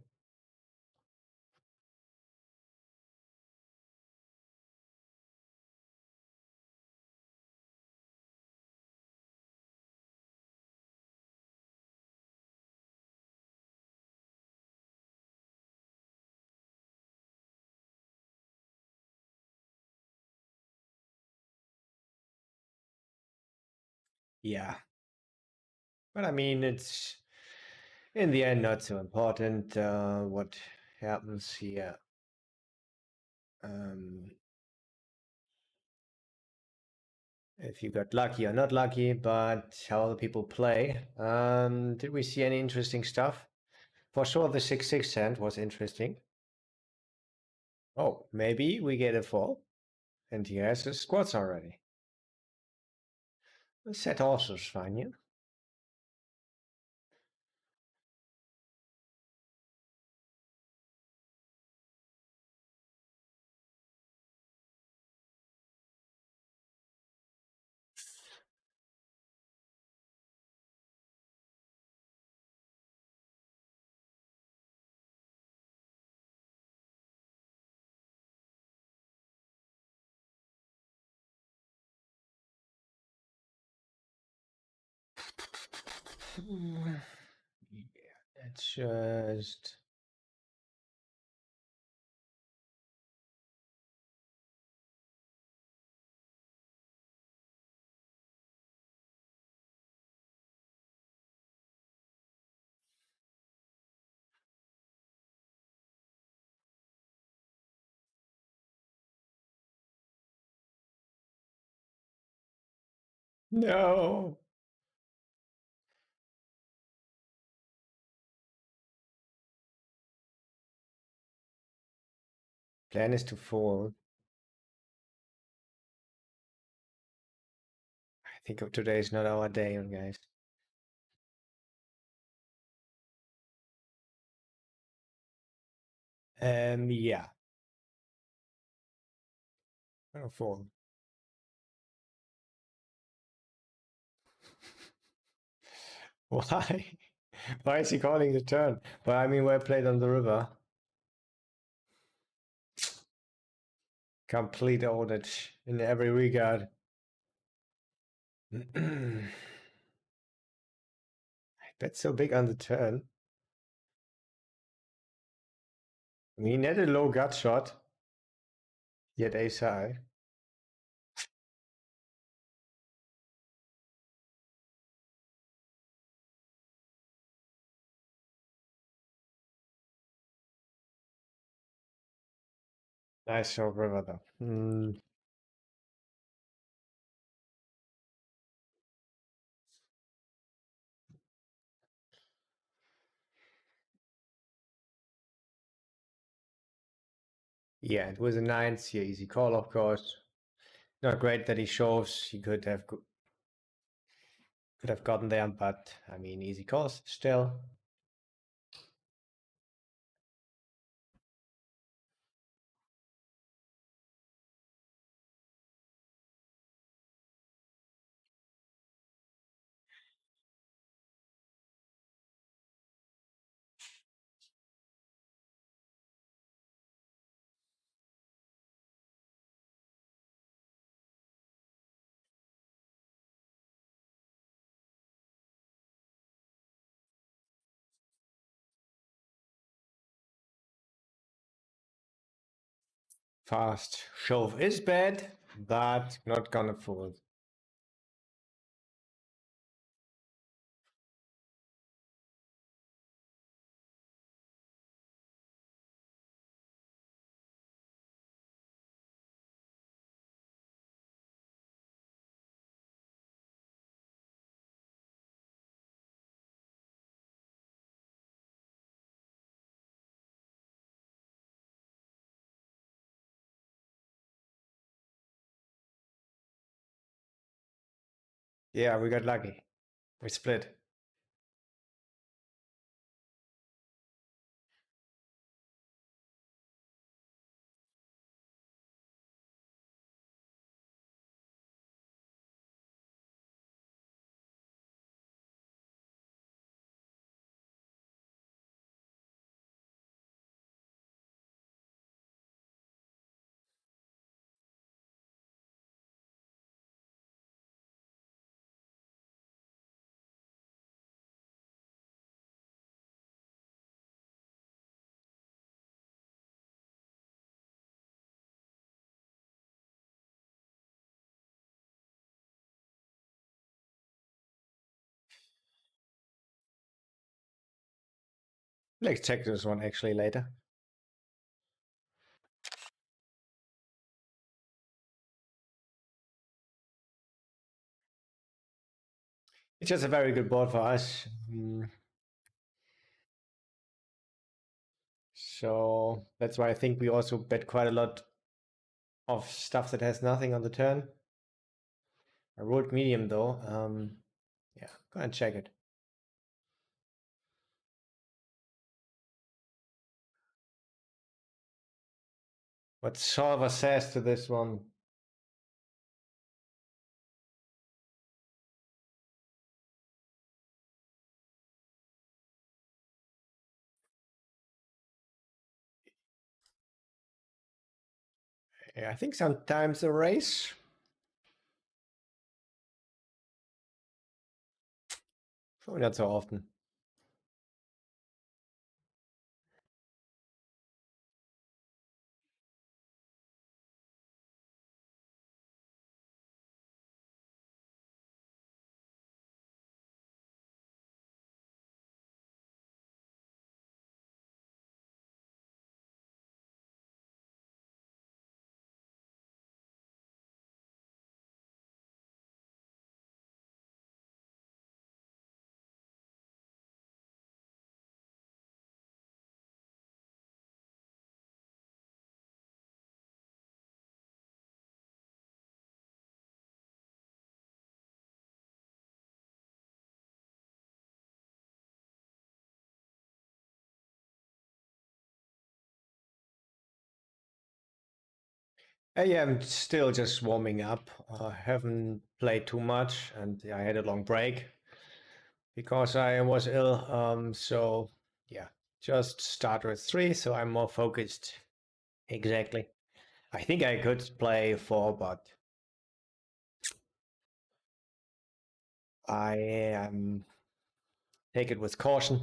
Speaker 1: Yeah. But I mean, it's in the end not so important what happens here. If you got lucky or not lucky, but how the people play. Did we see any interesting stuff? For sure, the 6-6 hand was interesting. Oh, maybe we get a fall. And he has his squats already. The set also is fine, yeah? Yeah, it's just... No! Plan is to fall. I think today is not our day, guys. Yeah. I'll fall. Why? Why is he calling the turn? Well, I mean, well played on the river. Complete audit in every regard. That's so big on the turn. I mean, he had a low gut shot, yet ace high. Nice shot river though. Yeah, it was a 9th here, easy call, of course. Not great that he shoves. He could have gotten there, but I mean, easy calls still. Fast shove is bad, but not gonna fold. Yeah, we got lucky. We split. Let's check this one actually later. It's just a very good board for us. So that's why I think we also bet quite a lot of stuff that has nothing on the turn. I rolled medium though. Yeah, go and check it. What solver says to this one? Yeah, I think sometimes a race. Probably not so often. I am still just warming up. I haven't played too much, and I had a long break because I was ill. So yeah, just start with 3, so I'm more focused. Exactly. I think I could play 4, but I take it with caution.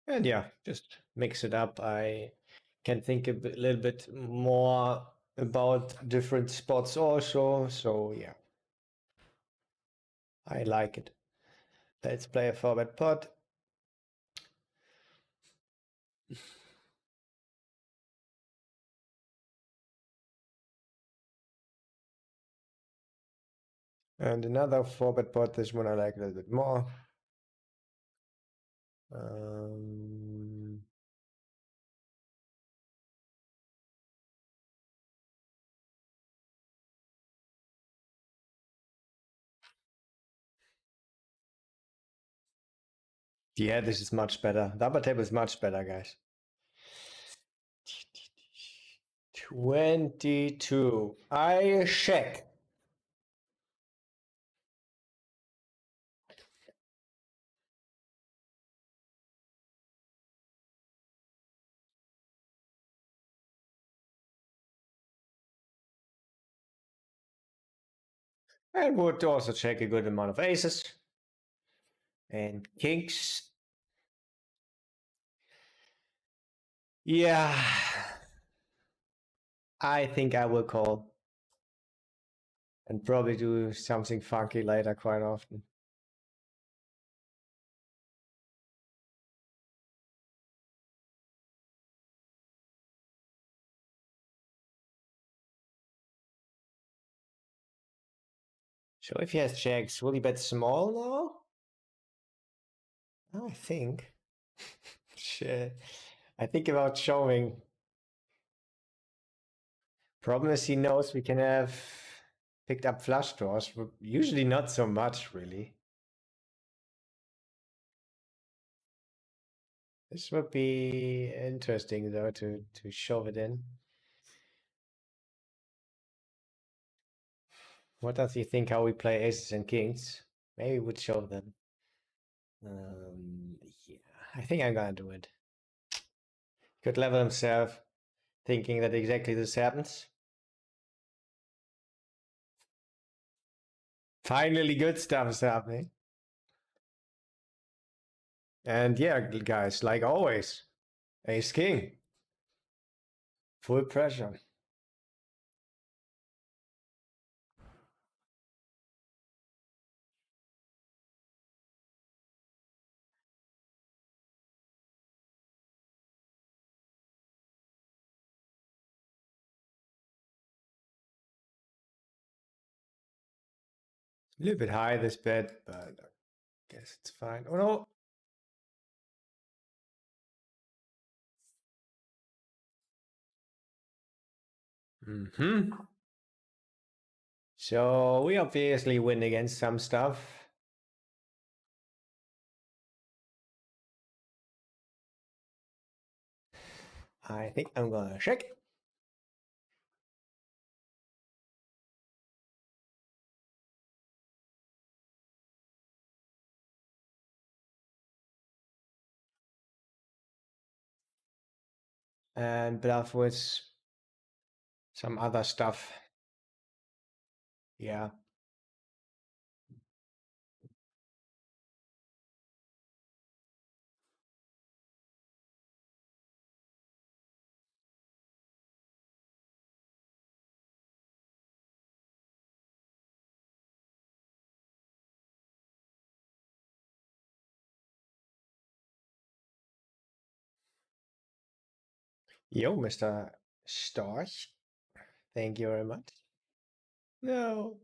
Speaker 1: And yeah, just mix it up. I can think little bit more about different spots also. So yeah, I like it. Let's play a forward pot. And another forward pot. This one I like a little bit more. Um, yeah, this is much better. The upper table is much better, guys. 22. I check. And would also check a good amount of aces and kings. Yeah, I think I will call and probably do something funky later quite often. So if he has jacks, will he bet small now? I think. Shit. I think about showing. Problem is he knows we can have picked up flush draws, but usually not so much really. This would be interesting though to shove it in. What does he think how we play aces and kings? Maybe we would shove them. Yeah, I think I'm gonna do it. Could level himself, thinking that exactly this happens. Finally, good stuff is happening. And yeah, guys, like always, ace king, full pressure. A little bit high this bet, but I guess it's fine. Oh no. So we obviously win against some stuff. I think I'm gonna check. And bluff with some other stuff. Yeah. Yo, Mr. Storch. Thank you very much. No.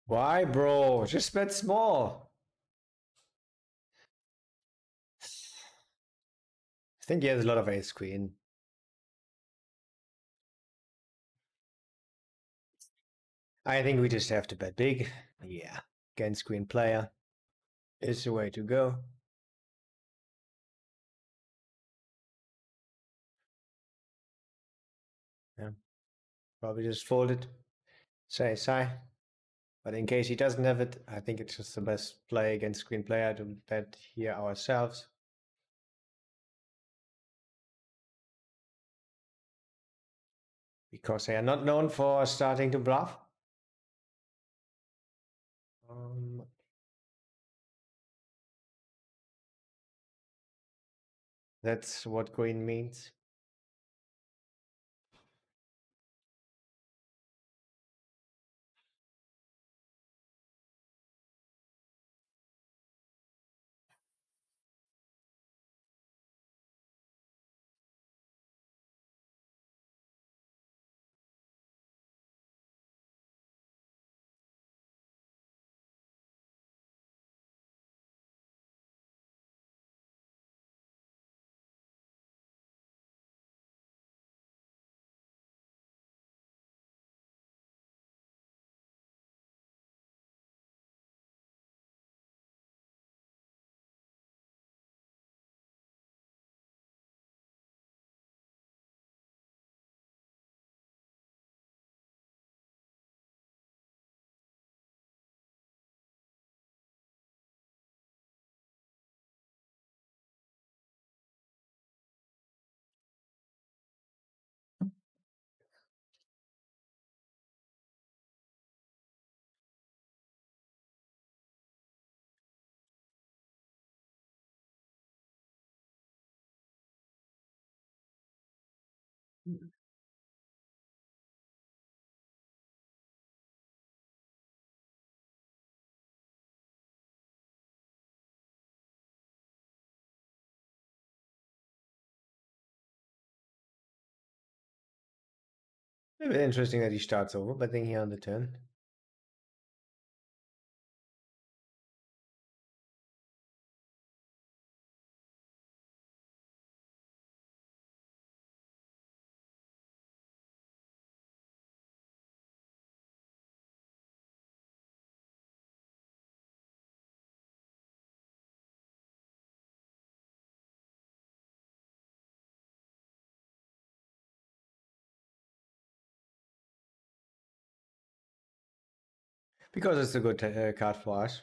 Speaker 1: Why, bro? Just bet small. I think he has a lot of ace queen. I think we just have to bet big. Yeah. Against queen player is the way to go. Yeah. Probably just fold it. Say sigh. But in case he doesn't have it, I think it's just the best play against queen player to bet here ourselves. Because they are not known for starting to bluff. That's what queen means. A bit interesting that he starts over betting here on the turn. because it's a good card for us.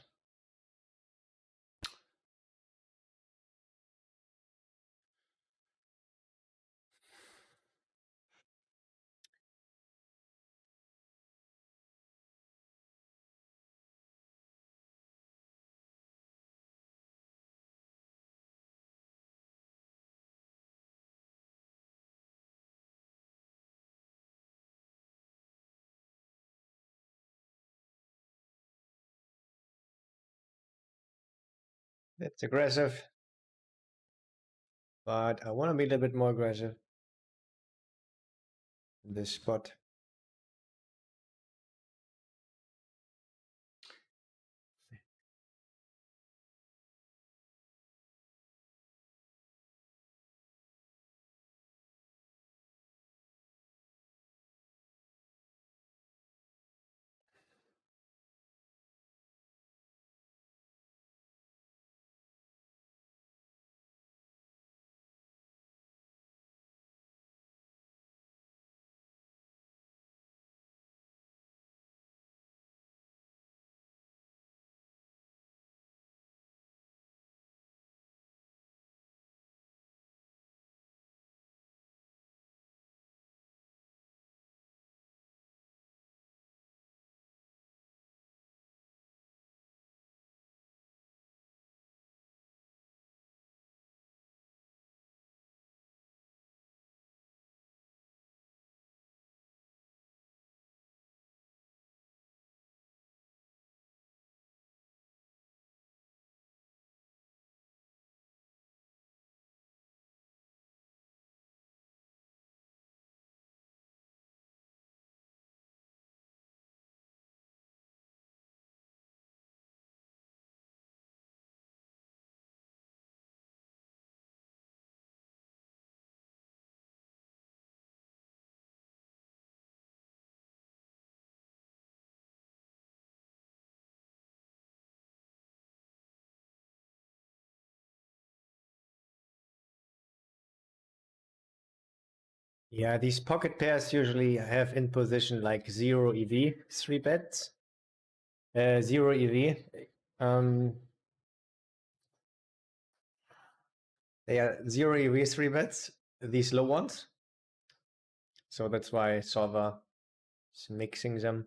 Speaker 1: It's aggressive, but I want to be a little bit more aggressive in this spot. Yeah, these pocket pairs usually have in position like 0 EV, 3 bets. 0 EV. Um, they are 0 EV, 3 bets, these low ones. So that's why solver is mixing them.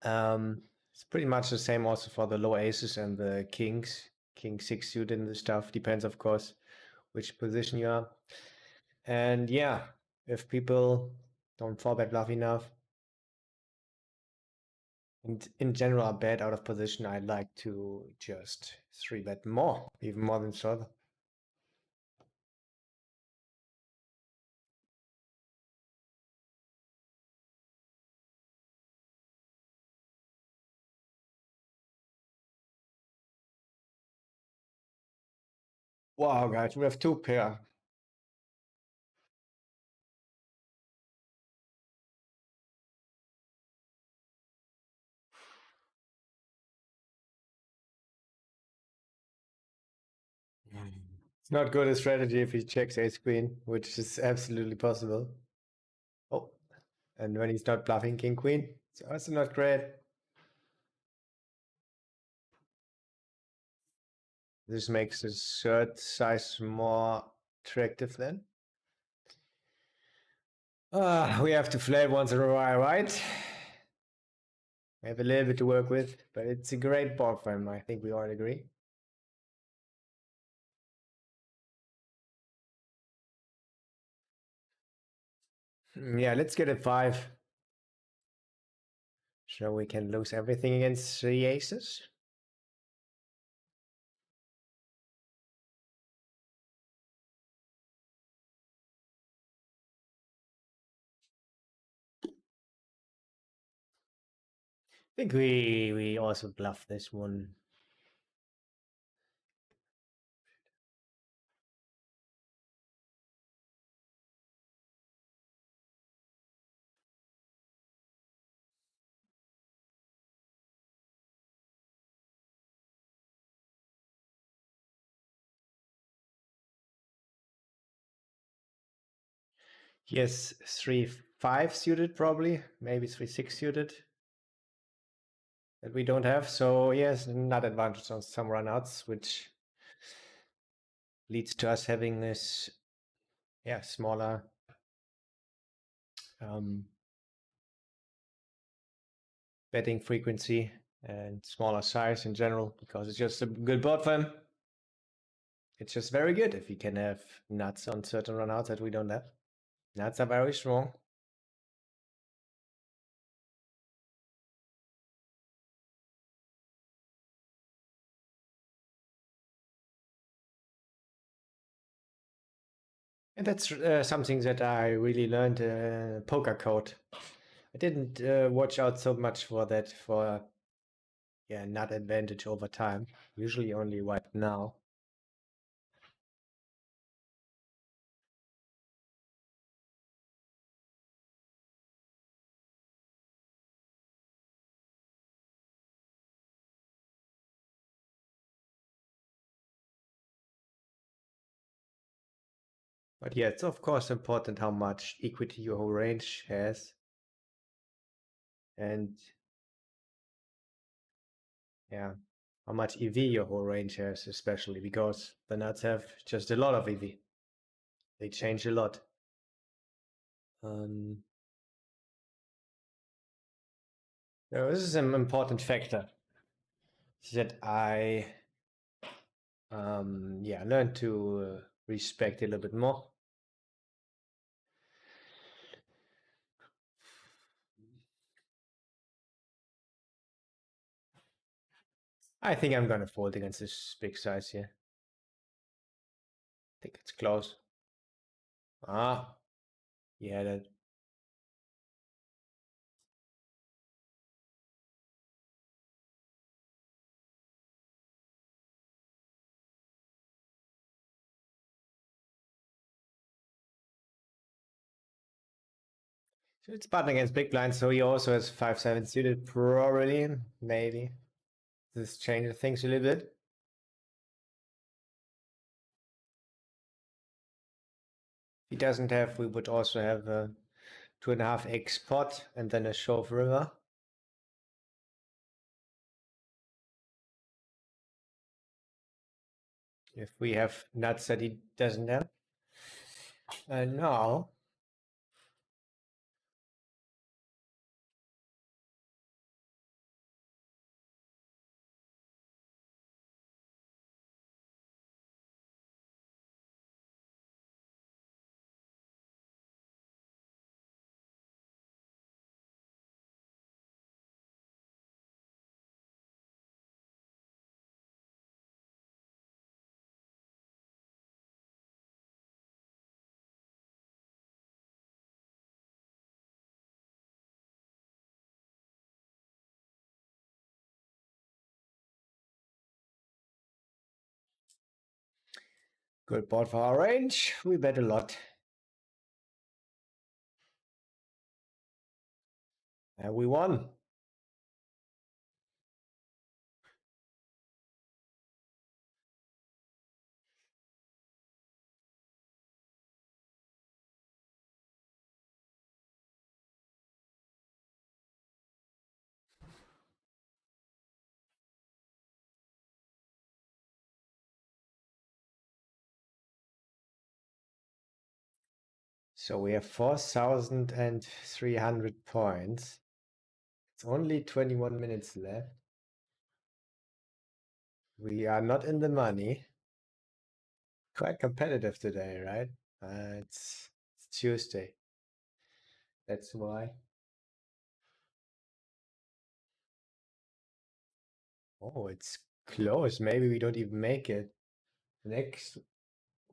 Speaker 1: It's pretty much the same also for the low aces and the kings. King 6 suited and the stuff. Depends, of course, which position you are. And yeah, if people don't 4-bet bluff enough, and in general are bad out of position, I like to just 3-bet more, even more than solver. Wow, guys, we have 2 pair. It's not good a strategy if he checks ace queen, which is absolutely possible. Oh, and when he's not bluffing king queen, it's also not great. This makes the third size more attractive then. We have to play once in a while, right? We have a little bit to work with, but it's a great board for him. I think we all agree. Yeah, let's get a 5. So we can lose everything against the aces. I think we also bluff this one. Yes, 3-5 suited probably, maybe 3-6 suited. that we don't have. So yes, not advantage on some runouts, which leads to us having this, yeah, smaller betting frequency and smaller size in general, because it's just a good board for him. It's just very good if he can have nuts on certain runouts that we don't have. Nuts are very strong. And that's something that I really learned poker code. I didn't watch out so much for that, for yeah, nut advantage over time. Usually only right now. But yeah, it's of course important how much equity your whole range has. And yeah, how much EV your whole range has, especially because the nuts have just a lot of EV. They change a lot. So this is an important factor that I yeah, learned to respect a little bit more. I think I'm gonna fold against this big size here. I think it's close. Ah, yeah, that. So it's button against big blind, so he also has 5-7 suited, probably, maybe. This changes things a little bit. If he doesn't have, we would also have a 2.5x pot and then a shove river. If we have nuts that he doesn't have. And now good board for our range. We bet a lot. And we won. So we have 4,300 points. It's only 21 minutes left. We are not in the money. Quite competitive today, right? It's Tuesday. That's why. Oh, it's close. Maybe we don't even make it. Next,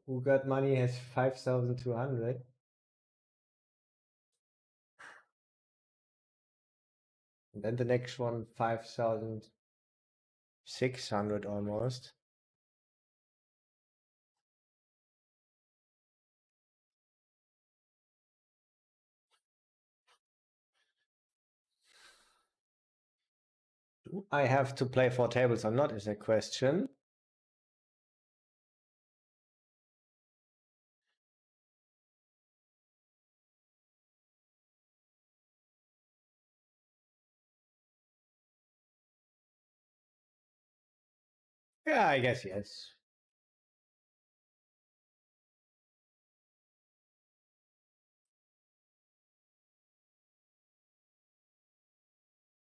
Speaker 1: who got money has 5,200. And then the next one, 5,600 almost. Do I have to play 4 tables or not is a question. Yeah, I guess yes.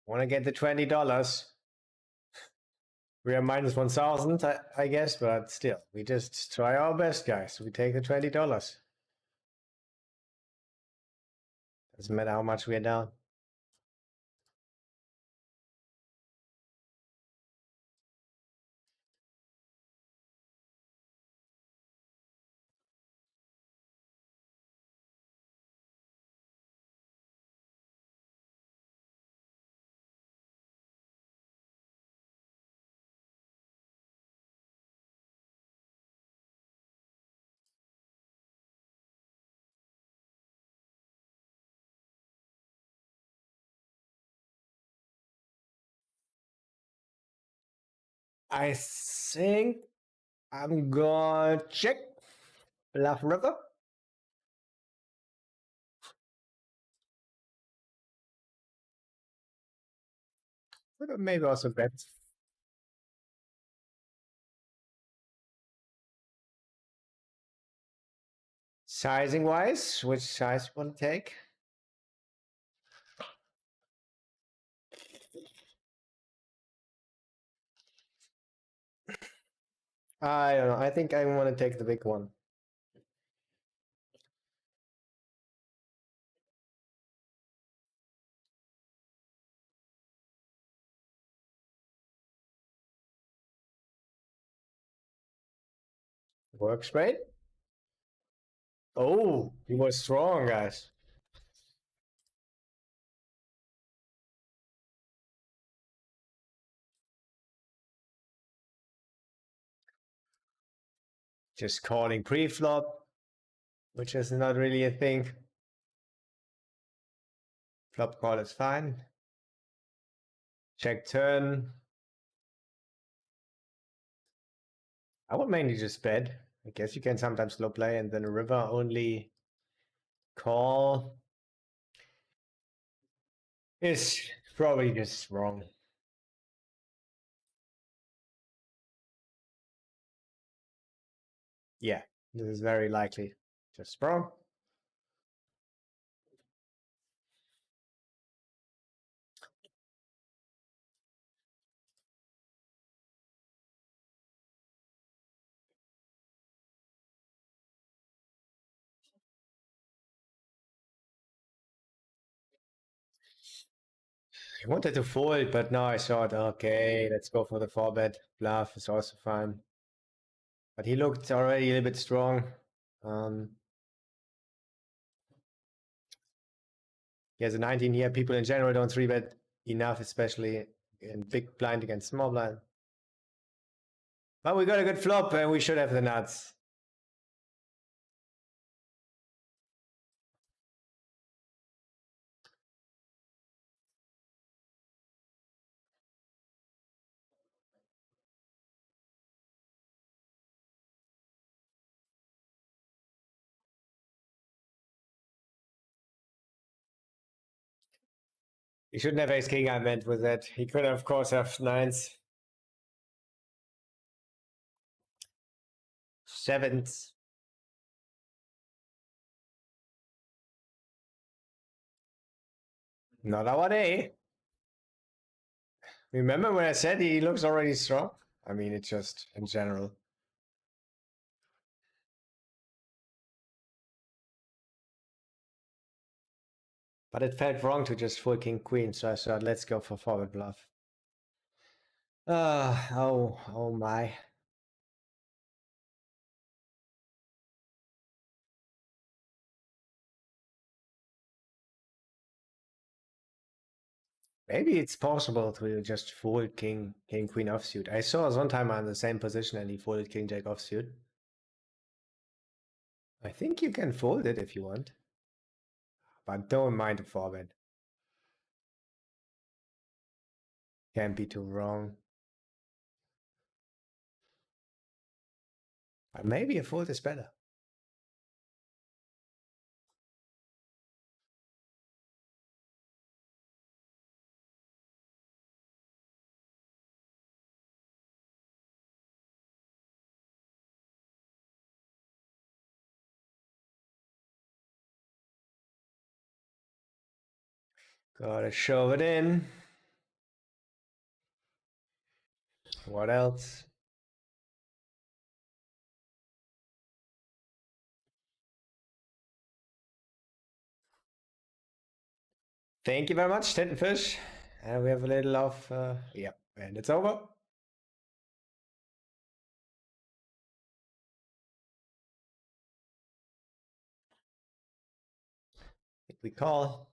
Speaker 1: Want to get the $20? We are minus 1,000, I guess, but still, we just try our best, guys. We take the $20. Doesn't matter how much we are down. I think I'm gonna check Bluff River. But maybe also bet. Sizing wise, which size you want to take? I don't know. I think I want to take the big one. Works great. Oh, he was strong, guys. Just calling pre-flop, which is not really a thing. Flop call is fine. Check turn. I would mainly just bet. I guess you can sometimes slow play and then a river only call is probably just wrong. Yeah, this is very likely just wrong. I wanted to fold, but now I thought, okay, let's go for the 4-bet. Bluff is also fine. But he looked already a little bit strong. He has a 19 here. People in general don't 3-bet enough, especially in big blind against small blind. But we got a good flop and we should have the nuts. He shouldn't have ace king, I meant with that. He could, of course, have nines, sevens. Not our day. Remember when I said he looks already strong? I mean, it's just in general. But it felt wrong to just full king queen, so I thought, let's go for forward bluff. Oh my. Maybe it's possible to just fold king queen offsuit. I saw Sontheimer in the same position and he folded king jack offsuit. I think you can fold it if you want, but don't mind the forward. Can't be too wrong. But maybe a fold is better. Gotta shove it in. What else? Thank you very much, Tintenfish. And we have a little of, yeah, and it's over. I think we call.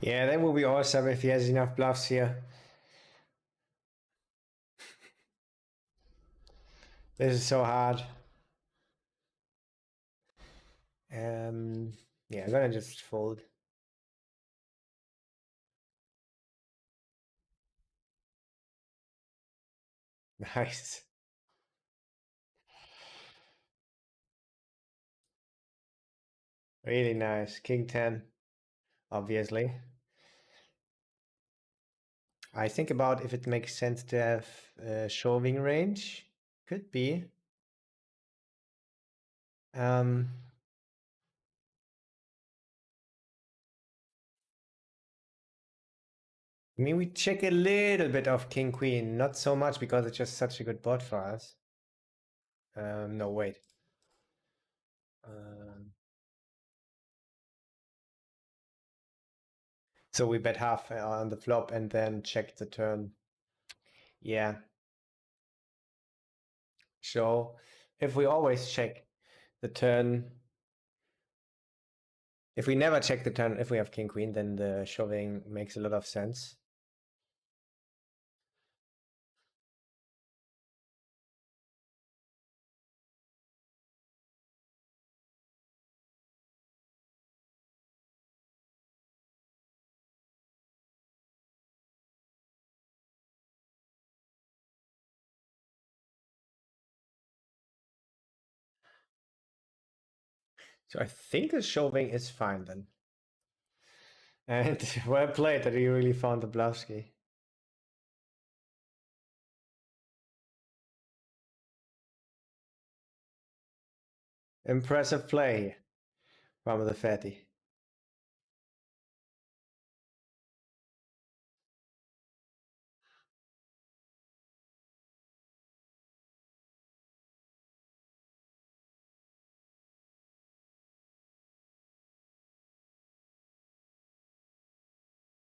Speaker 1: Yeah, that would be awesome if he has enough bluffs here. This is so hard. Yeah, I'm gonna just fold. Nice. Really nice. King 10, obviously. I think about if it makes sense to have shoving range. Could be. Um, I mean, we check a little bit of King Queen, not so much because it's just such a good board for us. No, wait. Um, so we bet half on the flop and then check the turn. Yeah. So if we always check the turn, if we never check the turn, if we have King Queen, then the shoving makes a lot of sense. So I think the shoving is fine then. And well played that you really found the bluffski. Impressive play from the fatty.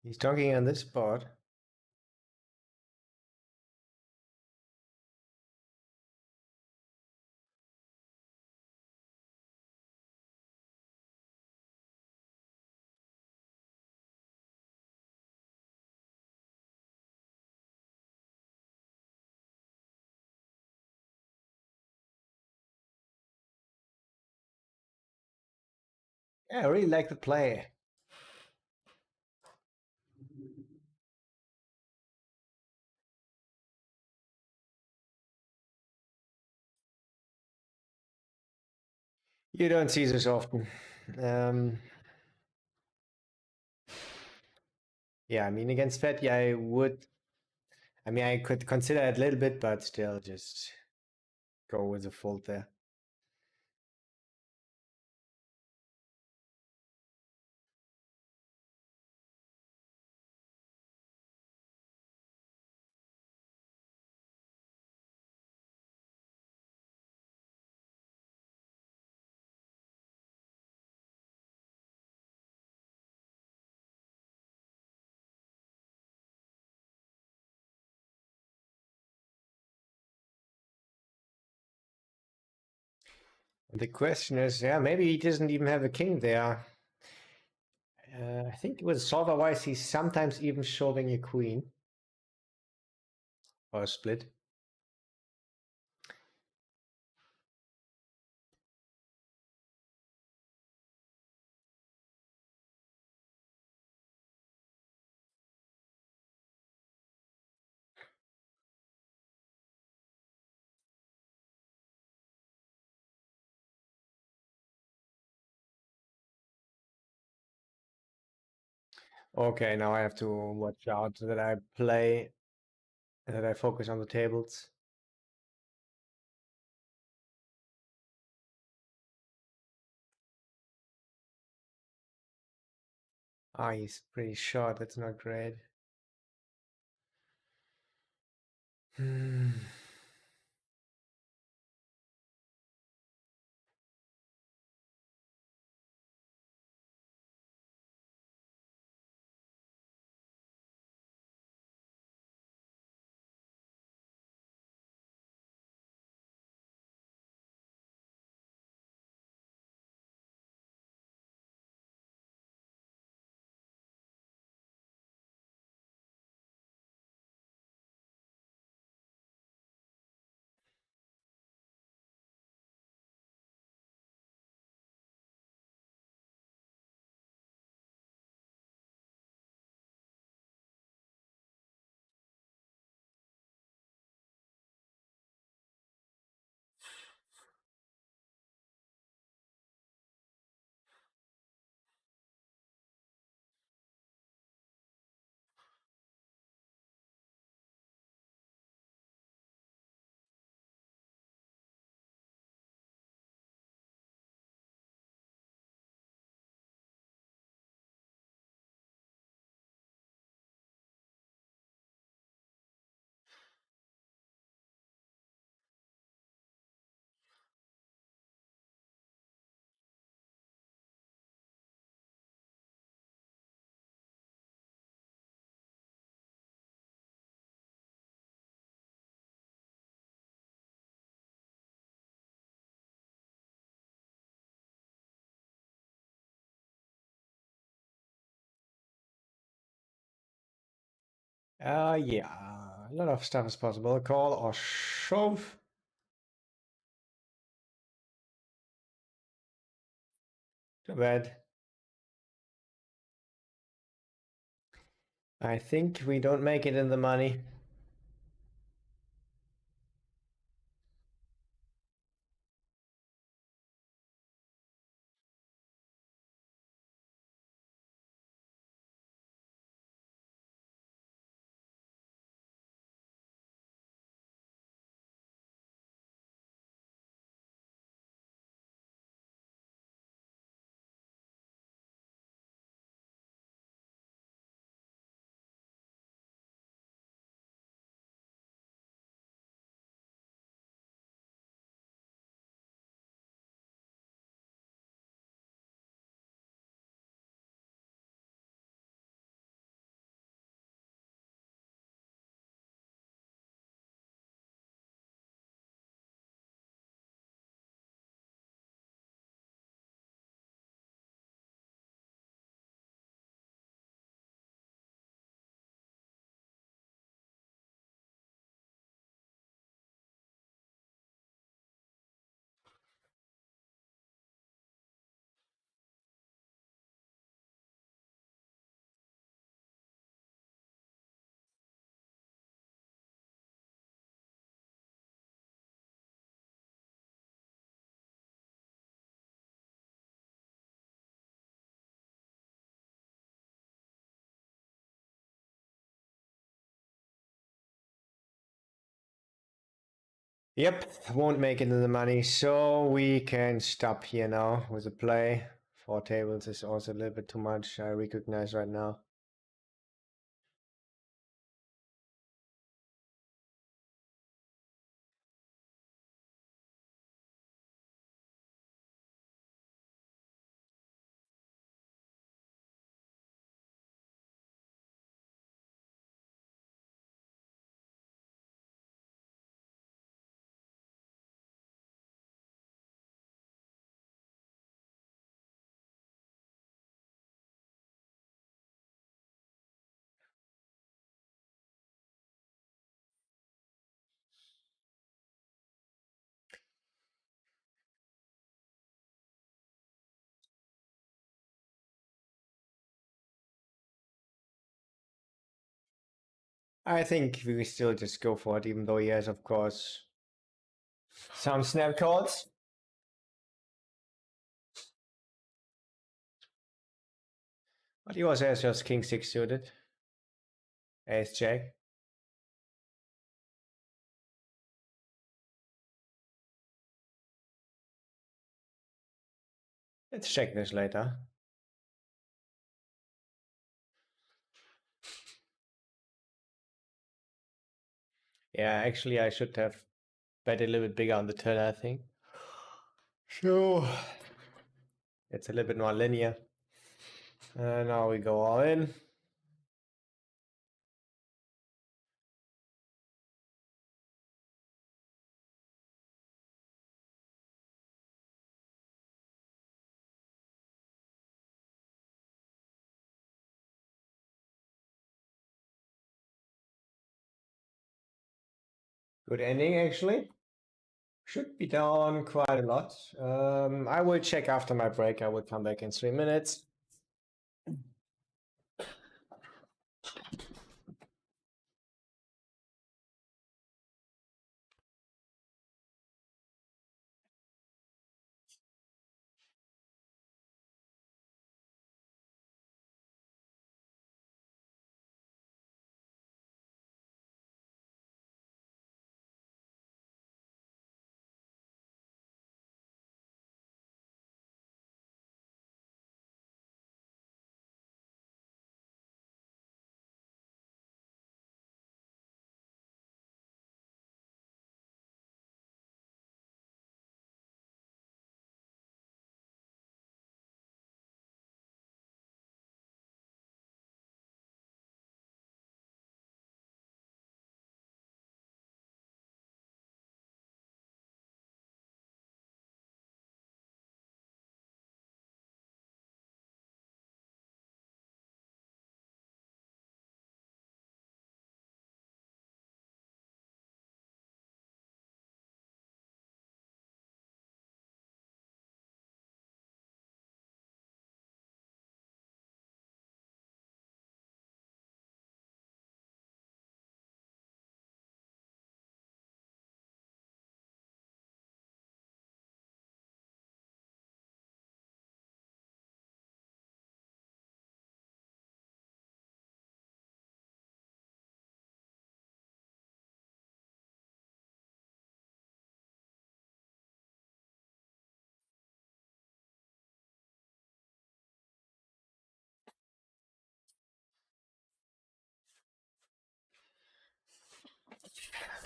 Speaker 1: He's talking on this board. Yeah, I really like the play. You don't see this often. Yeah, I mean, against fatty, I would. I mean, I could consider it a little bit, but still just go with the fold there. The question is, yeah, maybe he doesn't even have a king there. I think with solver wise, he's sometimes even shoving a queen or a split. Okay, now I have to watch out that I play and that I focus on the tables. Ah, he's pretty short. That's not great. Hmm. Yeah, a lot of stuff is possible. Call or shove. Too bad. I think we don't make it in the money. Yep, won't make it in the money, so we can stop here now with the play. 4 tables is also a little bit too much, I recognize right now. I think we still just go for it, even though he has, of course, some snap calls. But he also has just king 6 suited. Ace jack. Let's check this later. Yeah, actually I should have bet a little bit bigger on the turn, I think. So it's a little bit more linear. And now we go all in. Good ending, actually. Should be down quite a lot. I will check after my break. I will come back in 3 minutes.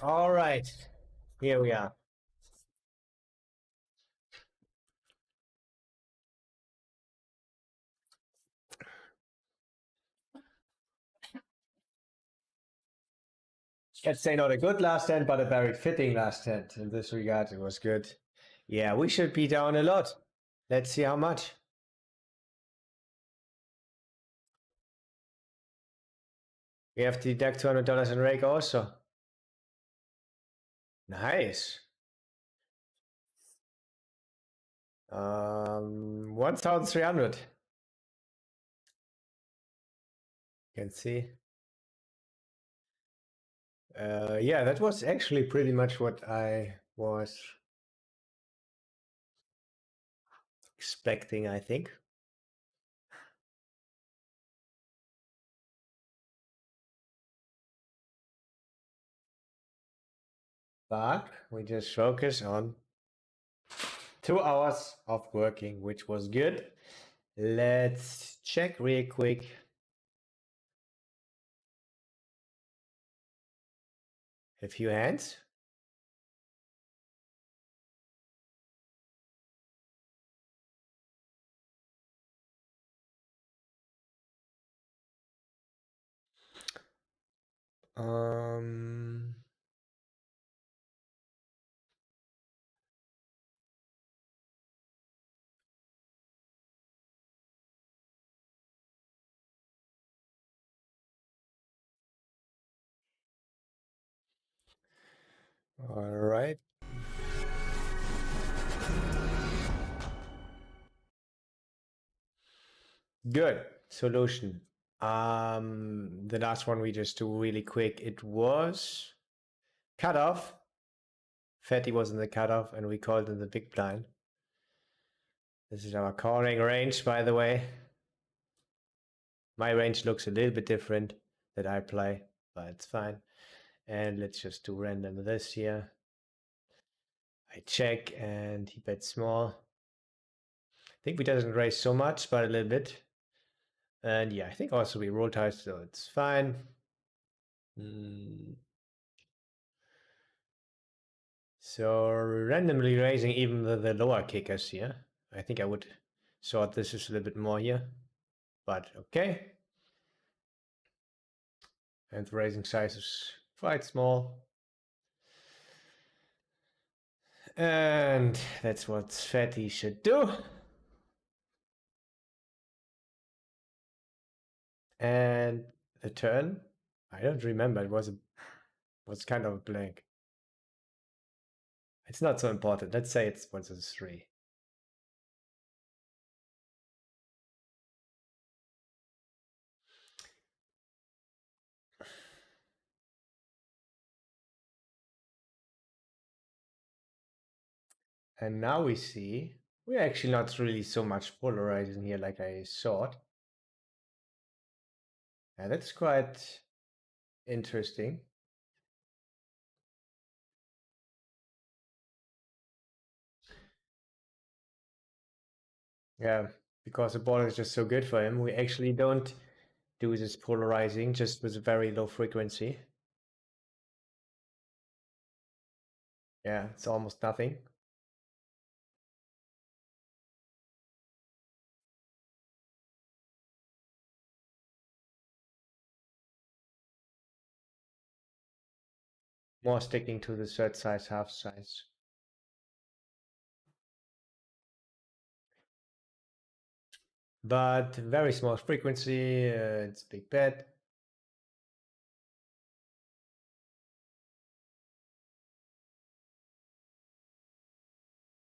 Speaker 1: All right, here we are. Let's say not a good last hand, but a very fitting last hand. In this regard, it was good. Yeah, we should be down a lot. Let's see how much. We have to deduct $200 in rake also. Nice. 1,300. You can see. Yeah, that was actually pretty much what I was expecting, I think. But we just focus on 2 hours of working, which was good. Let's check real quick. A few hands. Um, all right. Good solution. The last one we just do really quick. It was cutoff. Fatty was in the cutoff, and we called in the big blind. This is our calling range, by the way. My range looks a little bit different that I play, but it's fine. And let's just do random this here. I check and he bets small. I think we doesn't raise so much, but a little bit. And yeah, I think also we roll ties, so it's fine. So randomly raising even the lower kickers here. I think I would sort this is a little bit more here, but okay. And the raising size is quite small. And that's what Fatty should do. And the turn, I don't remember. It was kind of a blank. It's not so important. Let's say it was a 3. And now we see we're actually not really so much polarizing here like I thought. And that's quite interesting. Yeah, because the ball is just so good for him. We actually don't do this polarizing just with a very low frequency. Yeah, it's almost nothing. More sticking to the third size, half size. But very small frequency, it's big bet.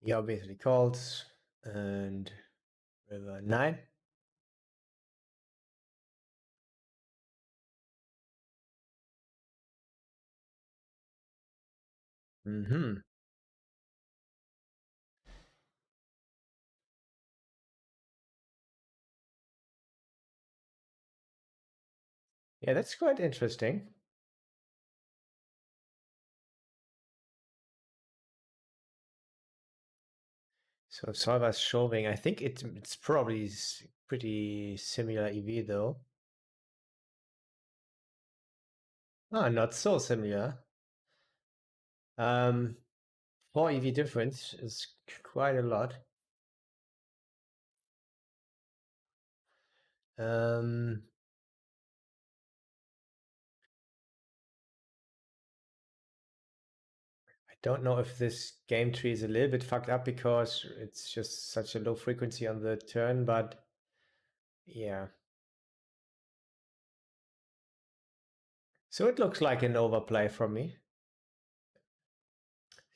Speaker 1: He obviously calls and river 9. Mm-hmm. Yeah, that's quite interesting. So Salva's shoving. I think it's probably pretty similar EV though. Ah, not so similar. 4 EV difference is quite a lot. Um, I don't know if this game tree is a little bit fucked up because it's just such a low frequency on the turn, but yeah. So it looks like an overplay for me.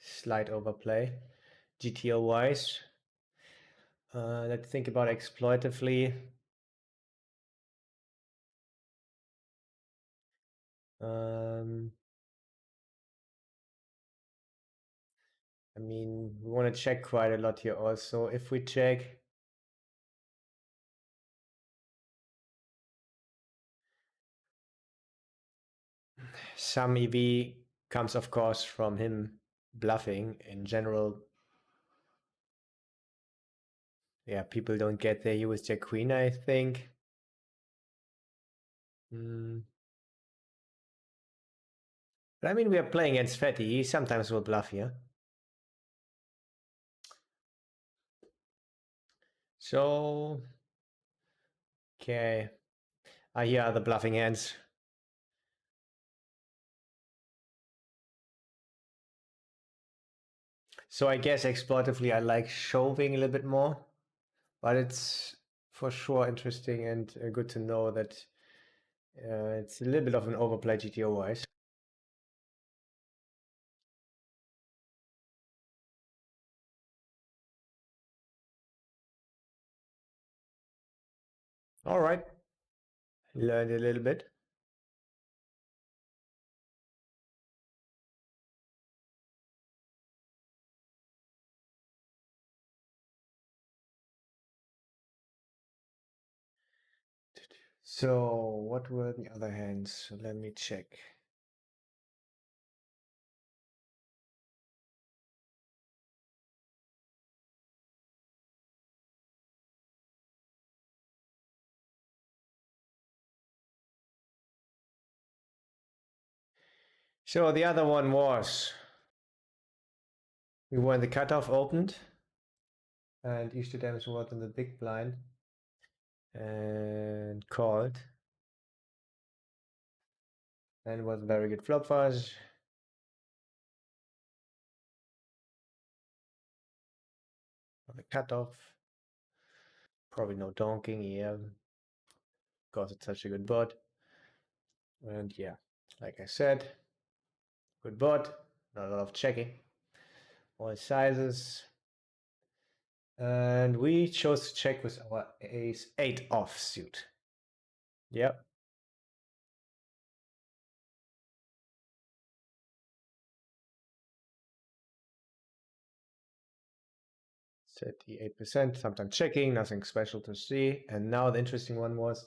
Speaker 1: Slight overplay. GTO wise. Let's think about exploitively. I mean, we want to check quite a lot here also. If we check, some EV comes, of course, from him bluffing. In general, yeah, people don't get there. He was Jack Queen, I think. But I mean, we are playing against Fatty. He sometimes will bluff here. So, okay. Here are the bluffing hands. So I guess exploitively, I like shoving a little bit more, but it's for sure interesting and good to know that it's a little bit of an overplay GTO wise. All right, learned a little bit. So what were the other hands? Let me check. So the other one was we were in the cutoff opened and Easter Dams was in the big blind and called. And was very good flop for us. On the cutoff. Probably no donking, yeah. Because it's such a good board. And yeah, like I said, good board, not a lot of checking. All sizes. And we chose to check with our ace 8 offsuit. Yep. 38%, sometimes checking, nothing special to see. And now the interesting one was,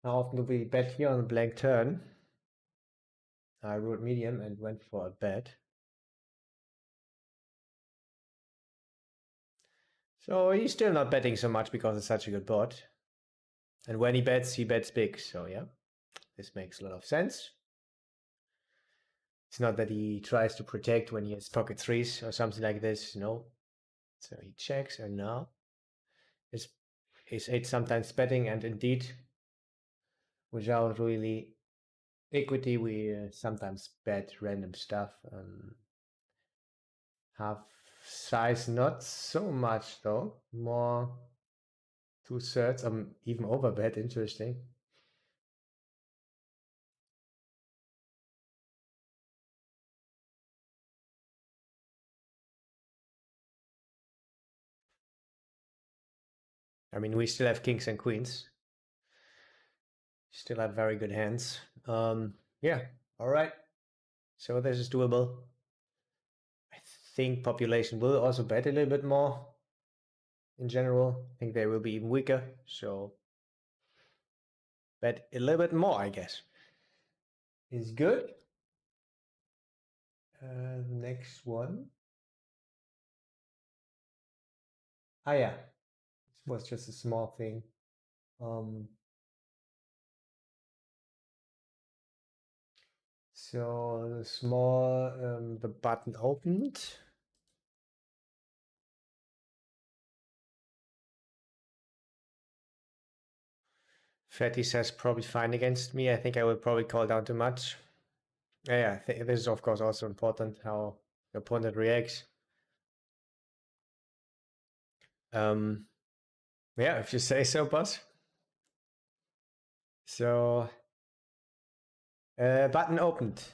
Speaker 1: how often do we bet here on a blank turn? I wrote medium and went for a bet. So he's still not betting so much because it's such a good board. And when he bets big. So yeah, this makes a lot of sense. It's not that he tries to protect when he has pocket threes or something like this, no. So he checks, and now his eight sometimes betting, and indeed, without really equity, we sometimes bet random stuff. Half size, not so much though. More 2/3, even over bet. Interesting. I mean, we still have kings and queens. Still have very good hands. Yeah, all right. So this is doable. I think population will also bet a little bit more in general. I think they will be even weaker. So bet a little bit more, I guess. Is good. Next one. Ah, yeah. This was just a small thing. So the small, the button opened. Fatty says probably fine against me. I think I will probably call down too much. Yeah, this is of course also important how the opponent reacts. Yeah, if you say so, boss. So, button opened.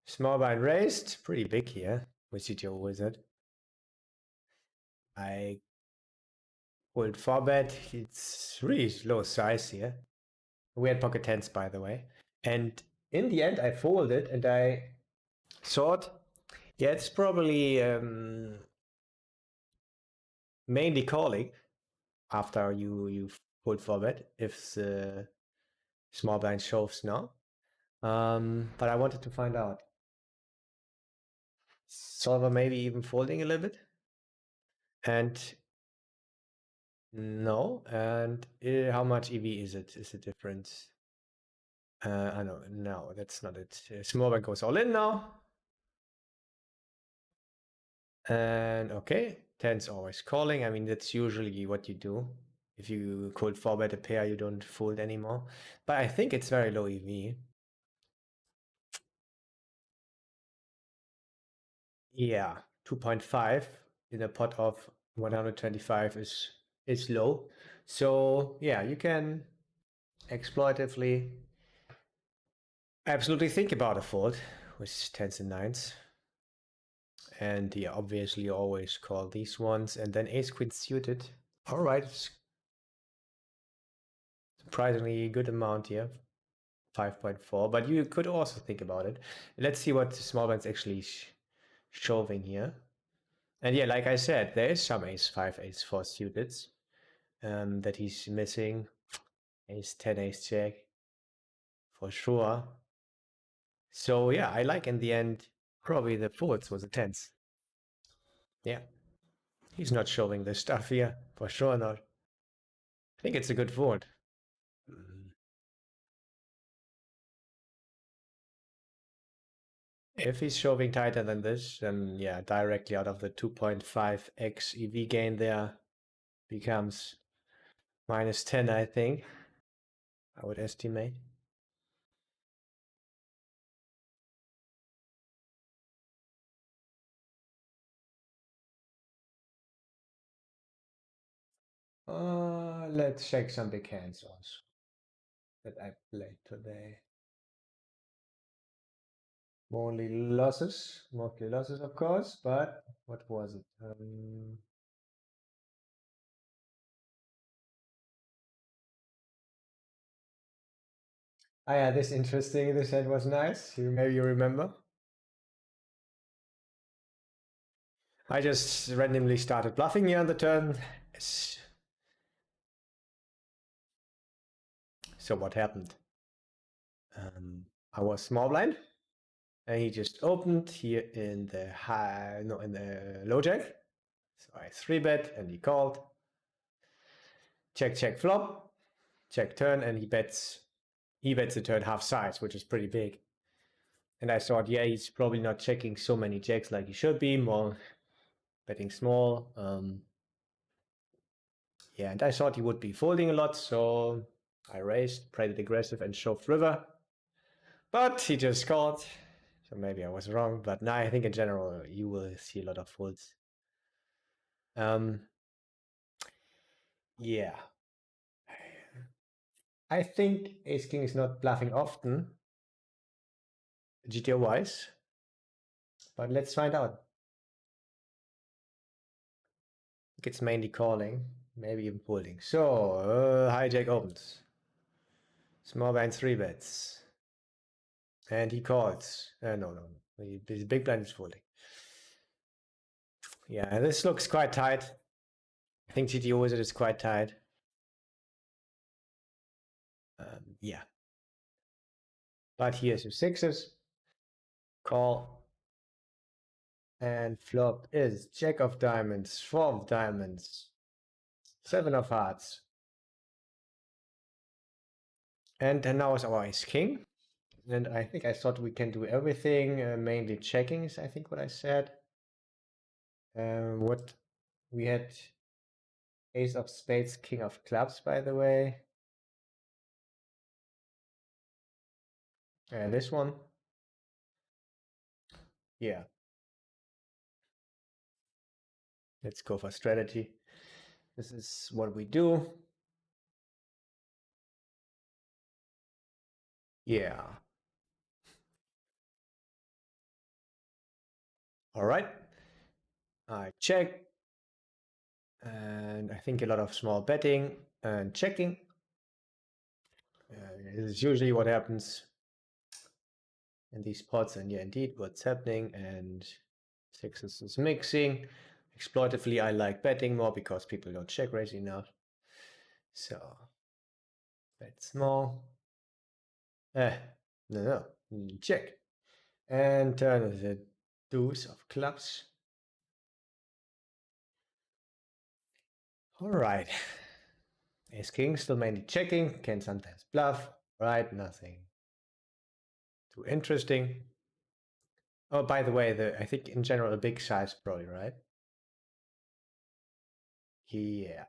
Speaker 1: Small blind raised, pretty big here with CTO Wizard. I would 4-bet. It's really low size here. We had pocket tens, by the way. And in the end, I folded and I thought, yeah, it's probably mainly calling after you fold 4-bet if the small blind shoves now. But I wanted to find out. Solver maybe even folding a little bit. And no, and how much EV is it? Is the difference? I know, no, that's not it. Small blind goes all in now. And okay, tens always calling. I mean, that's usually what you do. If you cold 4-bet a pair, you don't fold anymore. But I think it's very low EV. Yeah, 2.5 in a pot of 125 is low. So yeah, you can exploitatively absolutely think about a fold with tens and nines. And yeah, obviously you always call these ones, and then ace queen suited. All right, surprisingly good amount here, 5.4. But you could also think about it. Let's see what small band's actually shoving here. And yeah, like I said, there is some ace 5, ace 4 suited that he's missing. Ace 10, ace jack, for sure. So yeah, I like in the end probably the fourth was a tens. Yeah, he's not showing this stuff here, for sure not. I think it's a good fold. If he's shoving tighter than this, then yeah, directly out of the 2.5x EV gain there becomes minus 10, I think. I would estimate. Let's check some big hands also that I played today. Mostly losses, of course, but what was it? Yeah, this interesting. This hand was nice. Maybe you remember. I just randomly started bluffing here on the turn. So what happened? I was small blind, and he just opened here in the in the low jack. So I 3-bet, and he called. Check, check, flop. Check turn, and he bets the turn half size, which is pretty big. And I thought, yeah, he's probably not checking so many jacks like he should be, more betting small. Yeah, and I thought he would be folding a lot, so I raised, played it aggressive, and shoved river. But he just called, so maybe I was wrong. But now I think in general you will see a lot of folds. Yeah, I think Ace King is not bluffing often, GTO wise, but let's find out. I think it's mainly calling, maybe even folding. So hijack opens. Small blind 3-bets. And he calls. No. His big blind is folding. Yeah, this looks quite tight. I think GTO wizard is quite tight. Yeah. But here's your sixes. Call. And flop is jack of diamonds, 4 of diamonds, 7 of hearts. And now is our ace king. And I think I thought we can do everything, mainly checking is I think what I said. What we had ace of spades, king of clubs, by the way. And this one. Yeah. Let's go for strategy. This is what we do. Yeah. All right. I check. And I think a lot of small betting and checking. This is usually what happens in these pots. And yeah, indeed, what's happening. And sixes is mixing. Exploitively, I like betting more because people don't check raise enough. So, bet small. No, check. And turn is a deuce of clubs. All right. Ace king still mainly checking, can sometimes bluff, right? Nothing too interesting. Oh, by the way, I think in general a big size probably, right? Yeah.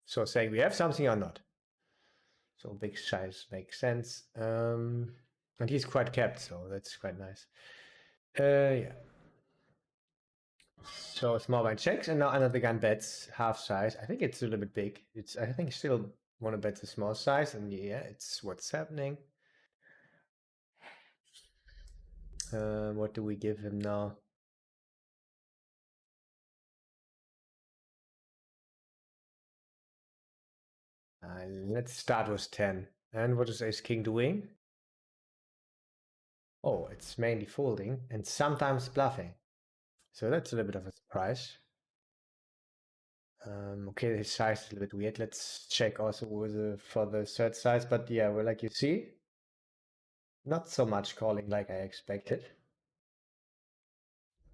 Speaker 1: So saying we have something or not. So big size makes sense. And he's quite capped, so that's quite nice. Yeah. So small blind checks, and now another gun bets half size. I think it's a little bit big. I think still want to bet the small size, and yeah, it's what's happening. What do we give him now? Let's start with 10. And what is ace king doing? Oh, it's mainly folding and sometimes bluffing. So that's a little bit of a surprise. Okay, the size is a little bit weird. Let's check also for the third size. But yeah, well, like you see, not so much calling like I expected.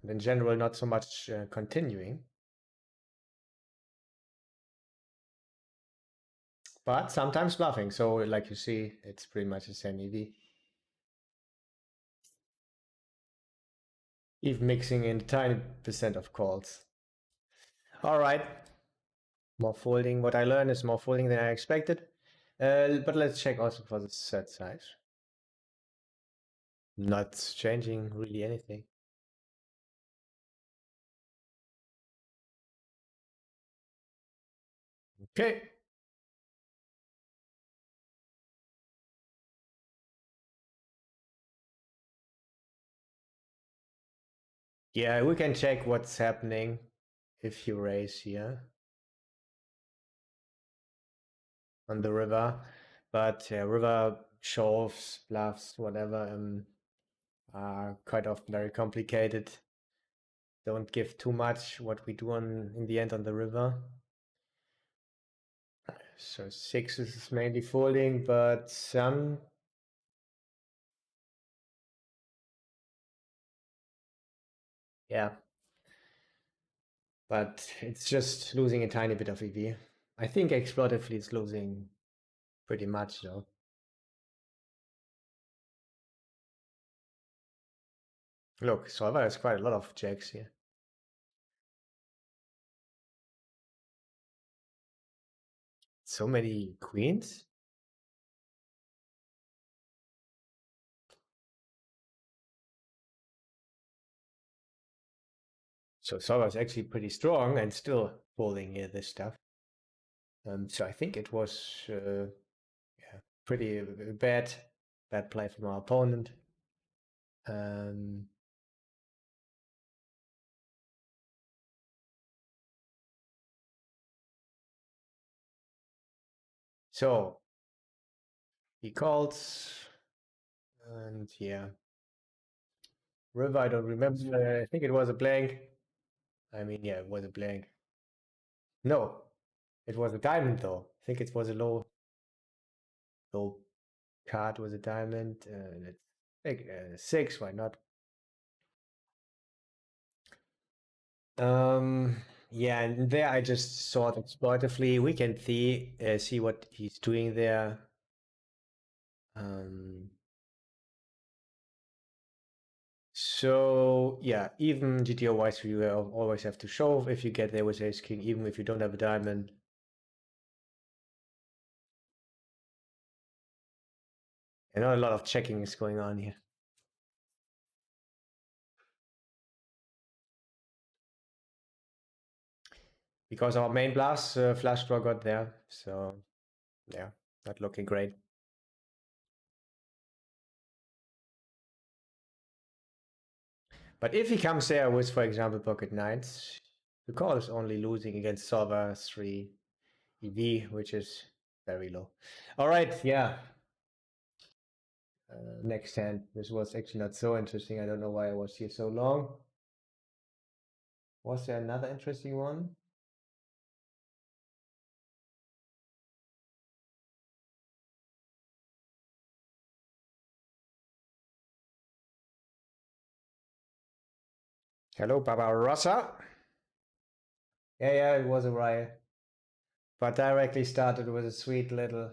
Speaker 1: And in general, not so much continuing. But sometimes bluffing. So like you see, it's pretty much the same EV. Even mixing in a tiny percent of calls. All right. More folding. What I learned is more folding than I expected. But let's check also for the third size. Not changing really anything. Okay. Yeah, we can check what's happening if you raise here on the river. But river shoves, bluffs, whatever, are quite often very complicated. Don't give too much what we do in the end on the river. So sixes is mainly folding, but some. Yeah. But it's just losing a tiny bit of EV. I think exploitatively it's losing pretty much though. Look, Solver has quite a lot of jacks here. So many queens. So Solver is actually pretty strong and still folding here this stuff. So I think it was yeah, pretty bad play from our opponent. So he calls, and yeah, river. I don't remember. I think it was a blank. I mean, yeah, it was a blank. No, it was a diamond though. I think it was a low card was a diamond. Let's take 6. Why not? Yeah, and there I just sort exploitively. We can see what he's doing there. So yeah, even GTO wise, you always have to shove if you get there with ace king, even if you don't have a diamond. And not a lot of checking is going on here. Because our main blast flush draw got there, so yeah, not looking great. But if he comes there with, for example, pocket nines, the call is only losing against solver 3 EV, which is very low. All right, yeah. Next hand. This was actually not so interesting. I don't know why I was here so long. Was there another interesting one? Hello, Barbarossa. Yeah, it was a riot. But directly started with a sweet little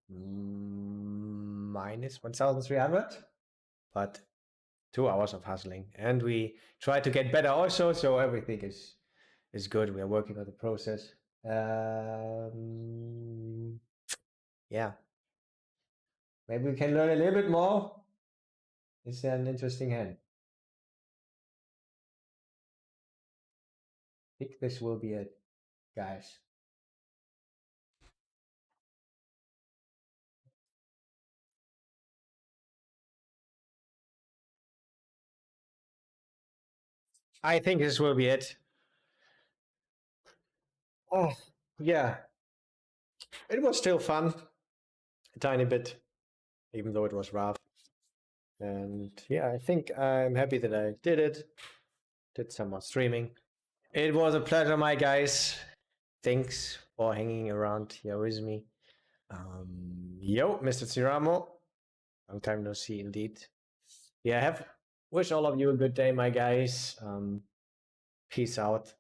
Speaker 1: minus 1,300. But 2 hours of hustling. And we try to get better also, so everything is good. We are working on the process. Yeah. Maybe we can learn a little bit more. Is there an interesting hand? I think this will be it, guys. I think this will be it. Oh, yeah. It was still fun. A tiny bit, even though it was rough. And yeah, I think I'm happy that I did it. Did some more streaming. It was a pleasure, my guys. Thanks for hanging around here with me. Yo, Mr. Ciramo. Long time no see, indeed. Yeah, wish all of you a good day, my guys. Peace out.